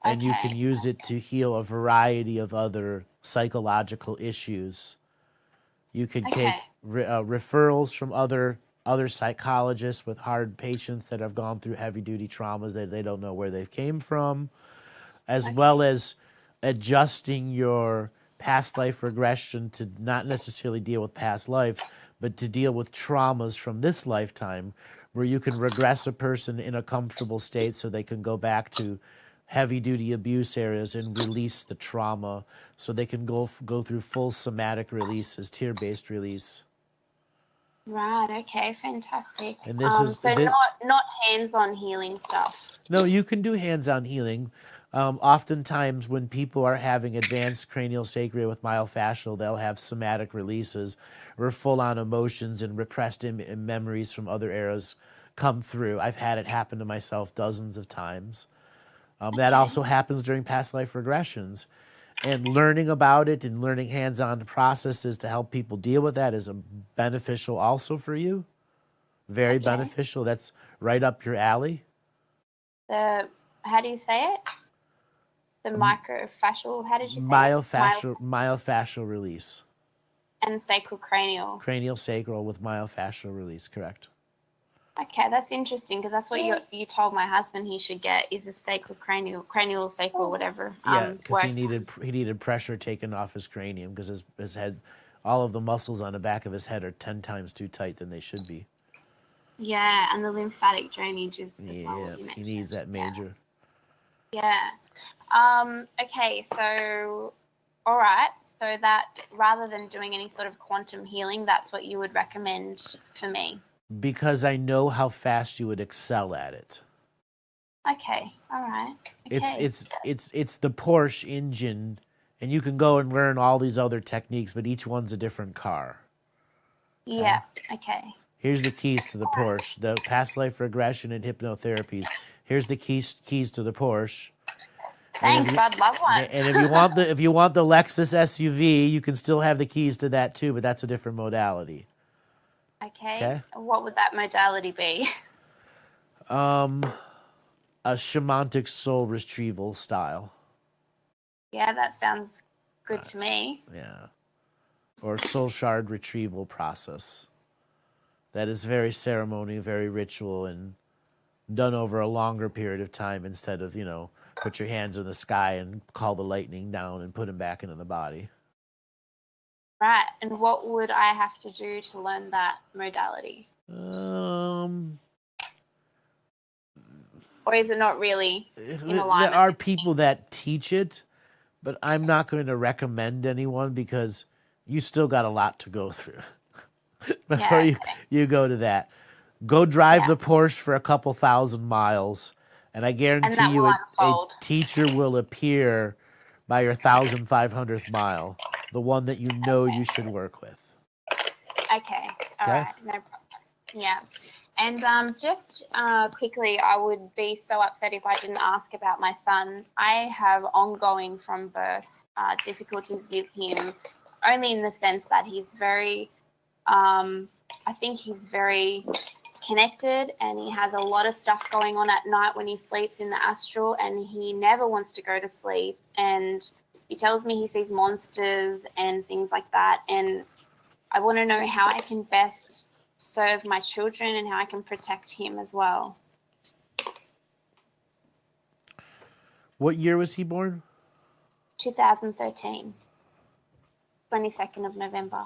And you can use it to heal a variety of other psychological issues. You can take referrals from other psychologists with hard patients that have gone through heavy duty traumas that they don't know where they came from, as well as adjusting your past life regression to not necessarily deal with past life, but to deal with traumas from this lifetime, where you can regress a person in a comfortable state so they can go back to heavy duty abuse areas and release the trauma so they can go through full somatic release as tear-based release. Right, okay, fantastic. And this is so not hands-on healing stuff. No, you can do hands-on healing. Oftentimes when people are having advanced cranial sacral with myofascial, they'll have somatic releases where full-on emotions and repressed memories from other eras come through. I've had it happen to myself dozens of times. That also happens during past life regressions. And learning about it and learning hands-on processes to help people deal with that is beneficial also for you. Very beneficial. That's right up your alley. How do you say it? The microfascial, how did you say Myofascial release. And sacrocranial. Cranial sacral with myofascial release, correct. Okay, that's interesting because that's what you told my husband he should get is a cranial sacral, whatever. Yeah, because he needed pressure taken off his cranium because his head, all of the muscles on the back of his head are 10 times too tight than they should be. Yeah, and the lymphatic drainage is he needs that major. Yeah. Okay, so all right, so that rather than doing any sort of quantum healing, that's what you would recommend for me. Because I know how fast you would excel at it. Okay, all right. Okay. It's the Porsche engine And you can go and learn all these other techniques, but each one's a different car. Yeah. Okay. Here's the keys to the Porsche, the past life regression and hypnotherapies. Here's the keys to the Porsche. And Thanks. I'd love one. and if you want the Lexus SUV, you can still have the keys to that too, but that's a different modality. Okay. What would that modality be? A shamanic soul retrieval style. Yeah, that sounds good to me. Yeah. Or soul shard retrieval process. That is very ceremonial, very ritual, and done over a longer period of time instead of, put your hands in the sky and call the lightning down and put them back into the body. Right. And what would I have to do to learn that modality? Or is it not really in alignment? There are people that teach it, but I'm not going to recommend anyone because you still got a lot to go through before you go to that. Go drive the Porsche for a couple thousand miles, and I guarantee you a teacher will appear by your 1,500th mile, the one that you should work with. Okay. All right. No problem. Yeah. And just quickly, I would be so upset if I didn't ask about my son. I have ongoing from birth difficulties with him, only in the sense that he's very, I think he's very connected, and he has a lot of stuff going on at night when he sleeps in the astral, and he never wants to go to sleep. And he tells me he sees monsters and things like that. And I want to know how I can best serve my children and how I can protect him as well. What year was he born? 2013, 22nd of November.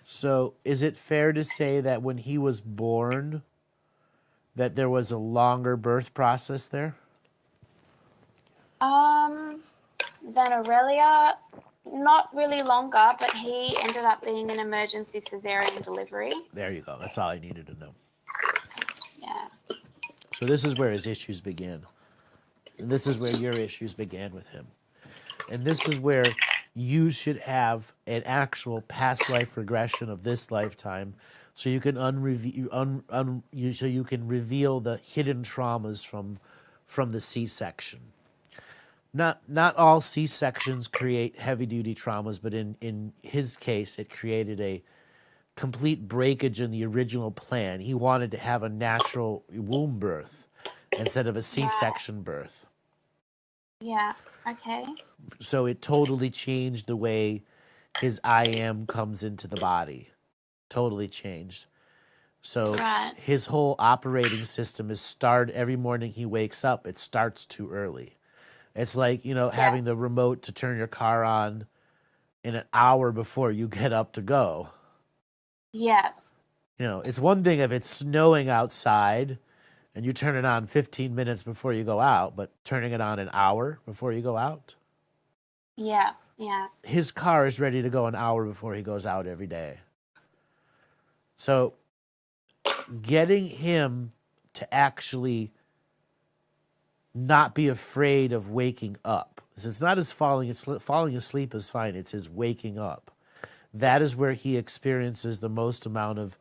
So is it fair to say that when he was born, that there was a longer birth process there? Than Aurelia, not really longer, but he ended up being an emergency cesarean delivery. There you go. That's all I needed to know. Yeah. So this is where his issues began. And this is where your issues began with him. And this is where you should have an actual past life regression of this lifetime, so you can so you can reveal the hidden traumas from the C-section. Not all C-sections create heavy-duty traumas, but in his case, it created a complete breakage in the original plan. He wanted to have a natural womb birth instead of a C-section birth. Yeah, okay. So it totally changed the way his I am comes into the body. Totally changed. So his whole operating system is every morning he wakes up, it starts too early. It's like, having the remote to turn your car on in an hour before you get up to go. Yeah. It's one thing if it's snowing outside and you turn it on 15 minutes before you go out, but turning it on an hour before you go out? Yeah, yeah. His car is ready to go an hour before he goes out every day. So getting him to actually not be afraid of waking up. It's not his falling asleep is fine. It's his waking up. That is where he experiences the most amount of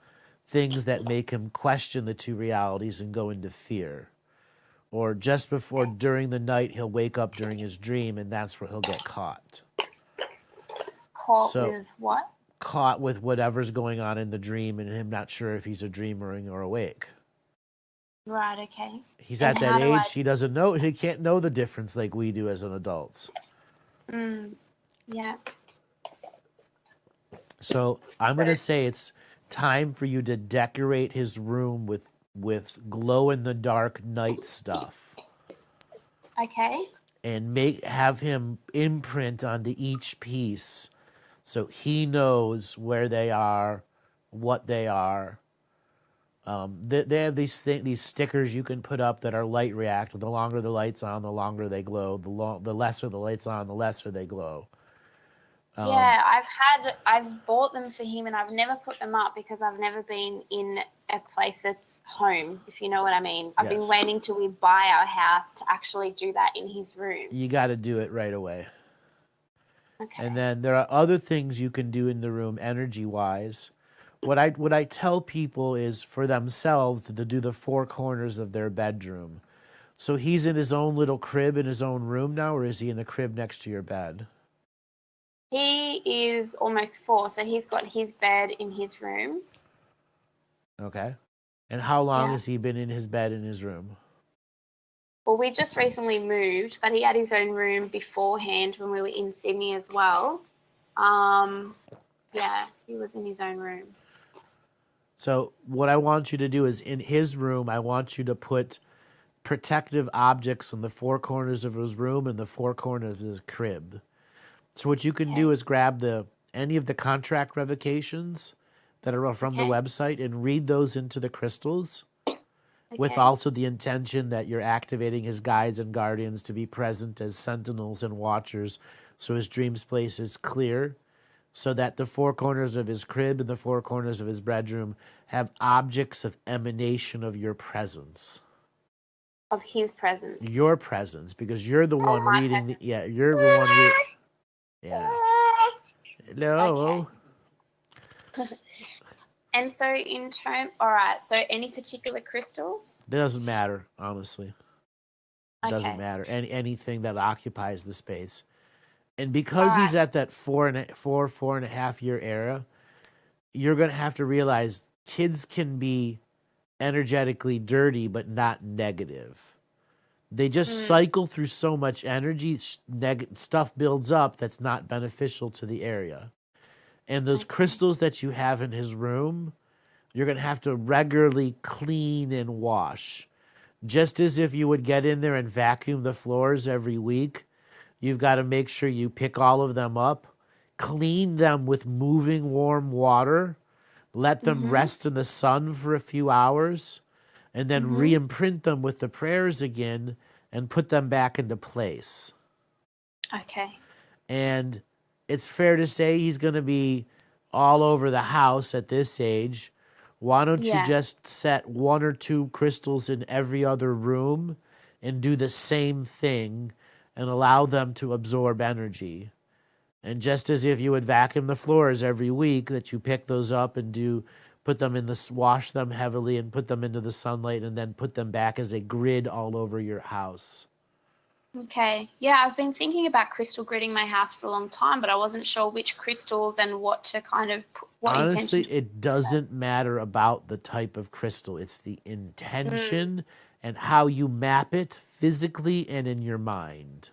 things that make him question the two realities and go into fear. Or just before, during the night, he'll wake up during his dream, and that's where he'll get caught. Caught with what? Caught with whatever's going on in the dream and him not sure if he's a dreamer or awake. Right, okay. He's at that age, he doesn't know, he can't know the difference like we do as an adults. Yeah. So I'm going to say it's time for you to decorate his room with glow-in-the-dark night stuff. Okay. And have him imprint onto each piece so he knows where they are, what they are. They have these stickers you can put up that are light reactive. The longer the light's on, the longer they glow. The lesser the light's on, the lesser they glow. I've bought them for him, and I've never put them up because I've never been in a place that's home, if you know what I mean. I've been waiting till we buy our house to actually do that in his room. You got to do it right away. Okay. And then there are other things you can do in the room energy wise. What I tell people is for themselves to do the four corners of their bedroom. So he's in his own little crib in his own room now, or is he in a crib next to your bed? He is almost 4, so he's got his bed in his room. Okay. And how long Yeah. has he been in his bed in his room? Well, we just recently moved, but he had his own room beforehand when we were in Sydney as well. Yeah, he was in his own room. So what I want you to do is in his room, I want you to put protective objects on the four corners of his room and the four corners of his crib. So what you can do is grab any of the contract revocations that are from the Okay. website and read those into the crystals with Okay. also the intention that you're activating his guides and guardians to be present as sentinels and watchers so his dreams place is clear, so that the four corners of his crib and the four corners of his bedroom have objects of emanation of your presence. Of his presence. Your presence, because you're the one my reading you're the one yeah. Hello. And so all right, so any particular crystals? It doesn't matter, honestly. It doesn't Okay. matter. Anything that occupies the space. And because he's Alright. at that 4.5 year era, you're gonna have to realize kids can be energetically dirty but not negative. They just cycle through so much energy, stuff builds up that's not beneficial to the area. And those crystals that you have in his room, you're going to have to regularly clean and wash. Just as if you would get in there and vacuum the floors every week, you've got to make sure you pick all of them up, clean them with moving warm water, let them rest in the sun for a few hours, and then re-imprint them with the prayers again and put them back into place. Okay. And it's fair to say he's going to be all over the house at this age. Why don't you Yeah. just set 1 or 2 crystals in every other room and do the same thing and allow them to absorb energy? And just as if you would vacuum the floors every week, that you pick those up and put them wash them heavily and put them into the sunlight and then put them back as a grid all over your house. Okay. Yeah, I've been thinking about crystal gridding my house for a long time, but I wasn't sure which crystals and what to kind of what Honestly, intention. it doesn't matter about the type of crystal. It's the intention and how you map it physically and in your mind.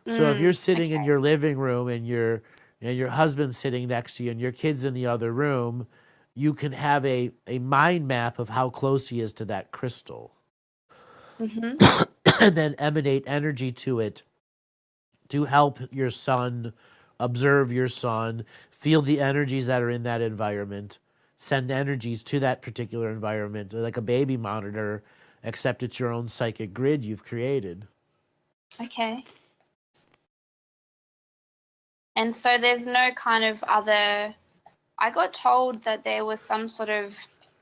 So if you're sitting in your living room and your husband's sitting next to you and your kid's in the other room, you can have a mind map of how close he is to that crystal. And then emanate energy to it to help your son, observe your son, feel the energies that are in that environment, send energies to that particular environment, like a baby monitor, except it's your own psychic grid you've created. Okay. And so there's no kind of other. I got told that there was some sort of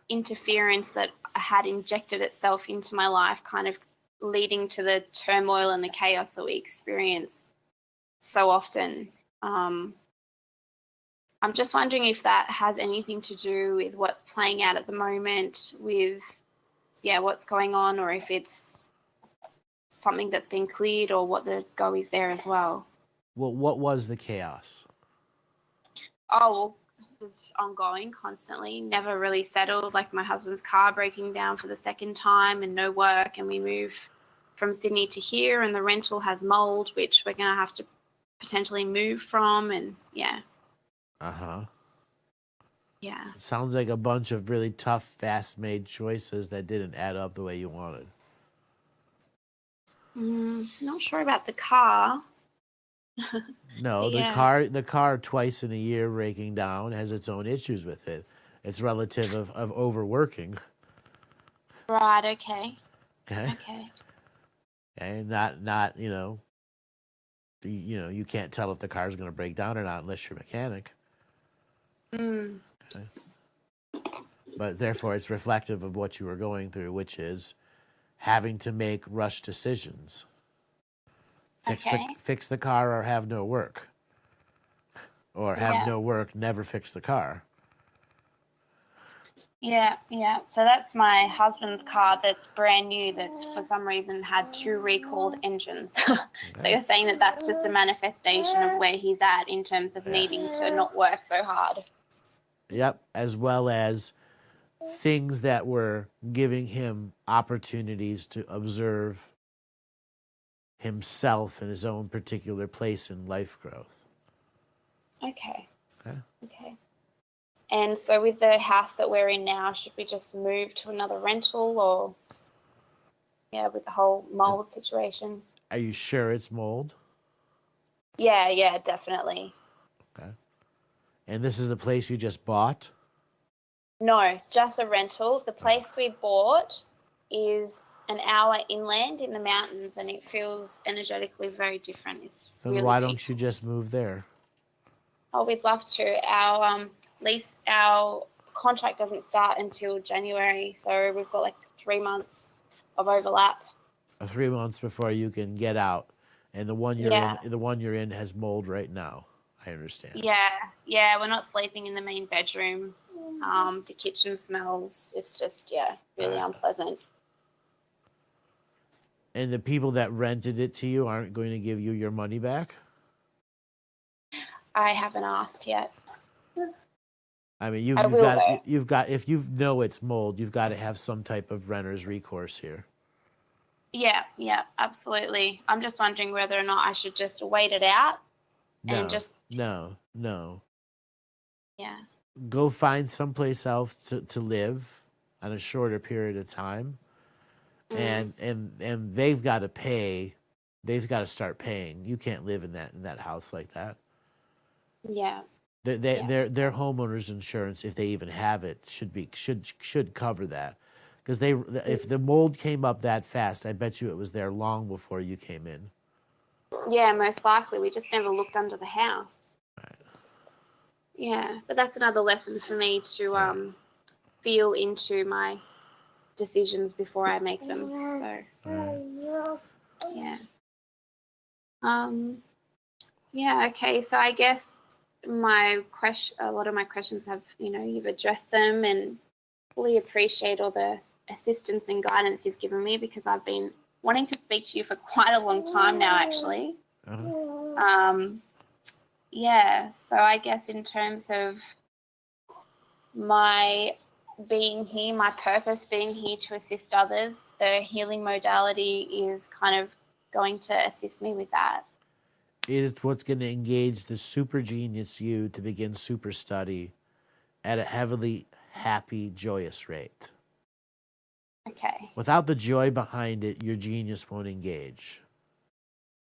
interference that had injected itself into my life, kind of leading to the turmoil and the chaos that we experience so often. I'm just wondering if that has anything to do with what's playing out at the moment with, what's going on, or if it's something that's been cleared or what the go is there as well. Well, what was the chaos? Oh, well, it was ongoing constantly, never really settled, like my husband's car breaking down for the second time and no work, and we move from Sydney to here and the rental has mold, which we're going to have to potentially move from, and yeah. Yeah. Sounds like a bunch of really tough, fast-made choices that didn't add up the way you wanted. Not sure about the car. No, Yeah. the car twice in a year breaking down has its own issues with it. It's relative of overworking. Right, okay. Okay. Okay. And not you can't tell if the car's going to break down or not unless you're a mechanic. Okay. But therefore, it's reflective of what you were going through, which is having to make rush decisions. Fix the car or have no work. or have Yeah. no work, never fix the car. Yeah, yeah. So that's my husband's car that's brand new that's for some reason had 2 recalled engines. So you're saying that that's just a manifestation of where he's at in terms of needing to not work so hard. Yep, as well as things that were giving him opportunities to observe himself in his own particular place in life growth. Okay. Okay. Okay. And so with the house that we're in now, should we just move to another rental or, yeah, with the whole mold situation? Are you sure it's mold? Yeah, yeah, definitely. Okay. And this is the place you just bought? No, just a rental. The place we bought is an hour inland in the mountains and it feels energetically very different. It's Then really why peaceful. don't you just move there? Oh, we'd love to. Our lease, our contract doesn't start until January, so we've got like 3 months of overlap. 3 months before you can get out, and the one Yeah. you're in has mold right now. I understand. Yeah, yeah. We're not sleeping in the main bedroom. The kitchen smells. It's just, yeah, really unpleasant. And the people that rented it to you aren't going to give you your money back? I haven't asked yet. I mean, I will, though. you've got if you know it's mold, you've got to have some type of renter's recourse here. Yeah, yeah, absolutely. I'm just wondering whether or not I should just wait it out and just, No. yeah. Go find someplace else to live on a shorter period of time, and they've got to pay. They've got to start paying. You can't live in that house like that. Yeah. Their homeowners insurance, if they even have it, should cover that, because if the mold came up that fast, I bet you it was there long before you came in. Yeah, most likely. We just never looked under the house. Yeah, but that's another lesson for me to feel into my decisions before I make them. So, yeah. Yeah, okay. So I guess a lot of my questions have, you've addressed them, and fully appreciate all the assistance and guidance you've given me, because I've been wanting to speak to you for quite a long time now, actually. Yeah, so I guess in terms of my being here, my purpose being here to assist others, the healing modality is kind of going to assist me with that. It's what's going to engage the super genius you to begin super study at a heavily happy, joyous rate. Okay. Without the joy behind it, your genius won't engage.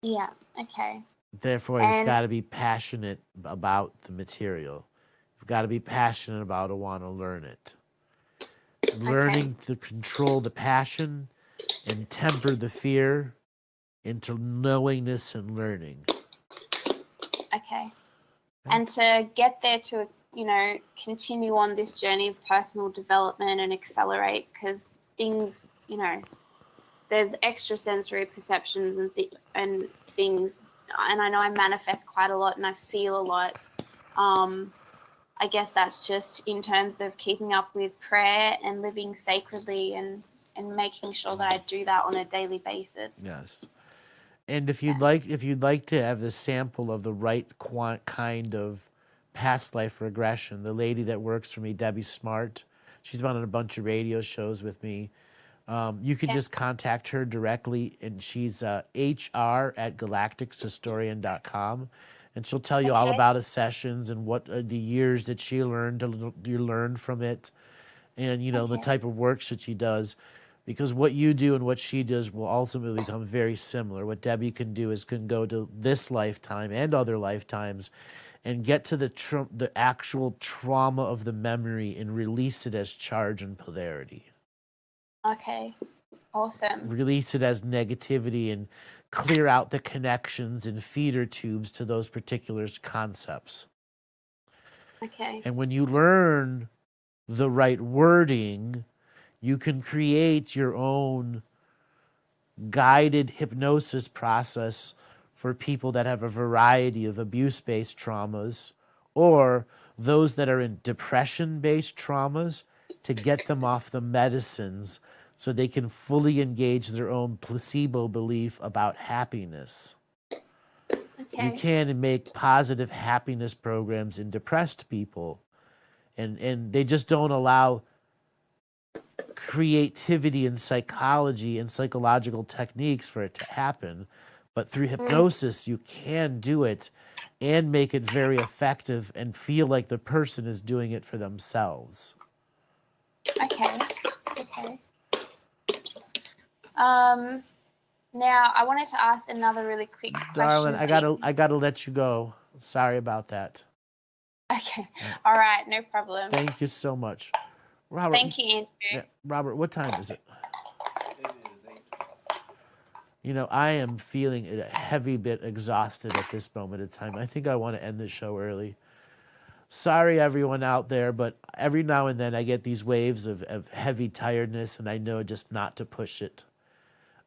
Yeah, okay. Therefore, it's got to be passionate about the material. You've got to be passionate about it, want to learn it. Learning to control the passion and temper the fear into knowingness and learning. Okay. And to get there to, continue on this journey of personal development and accelerate, because things, there's extrasensory perceptions and things, and I know I manifest quite a lot and I feel a lot. I guess that's just in terms of keeping up with prayer and living sacredly and making sure that I do that on a daily basis. Yes. And if you'd like to have the sample of the right kind of past life regression, the lady that works for me, Debbie Smart, she's been on a bunch of radio shows with me. You can just contact her directly, and she's hr@galactichistorian.com, and she'll tell you all about his sessions and what the years that she learned from it, and the type of work that she does. Because what you do and what she does will ultimately become very similar. What Debbie can do is can go to this lifetime and other lifetimes and get to the actual trauma of the memory and release it as charge and polarity. Okay, awesome. Release it as negativity and clear out the connections and feeder tubes to those particular concepts. Okay. And when you learn the right wording, you can create your own guided hypnosis process for people that have a variety of abuse-based traumas or those that are in depression-based traumas to get them off the medicines so they can fully engage their own placebo belief about happiness. You Okay. can make positive happiness programs in depressed people, and they just don't allow creativity and psychology and psychological techniques for it to happen. But through hypnosis, you can do it and make it very effective and feel like the person is doing it for themselves. Okay. Okay. Now I wanted to ask another really quick question. Darling, please. I gotta let you go. Sorry about that. Okay. All right. No problem. Thank you so much. Robert, Thank you, Andrew. yeah, Robert, what time is it? You know, I am feeling a heavy bit exhausted at this moment in time. I think I want to end the show early. Sorry, everyone out there, but every now and then I get these waves of heavy tiredness, and I know just not to push it.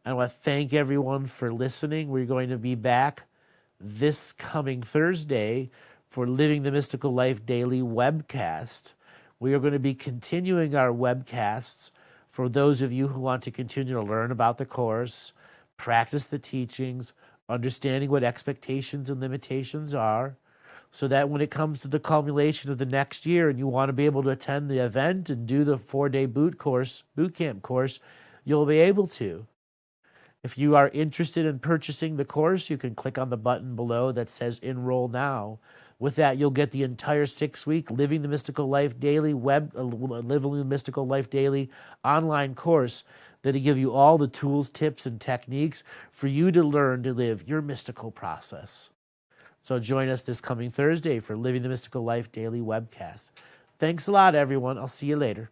I want to thank everyone for listening. We're going to be back this coming Thursday for Living the Mystical Life Daily webcast. We are going to be continuing our webcasts for those of you who want to continue to learn about the course, practice the teachings, understanding what expectations and limitations are, so that when it comes to the culmination of the next year and you want to be able to attend the event and do the 4-day boot camp course, you'll be able to. If you are interested in purchasing the course, you can click on the button below that says Enroll Now. With that, you'll get the entire 6-week Living the Mystical Life Daily Living the Mystical Life Daily online course that'll give you all the tools, tips, and techniques for you to learn to live your mystical process. So join us this coming Thursday for Living the Mystical Life Daily webcast. Thanks a lot, everyone. I'll see you later.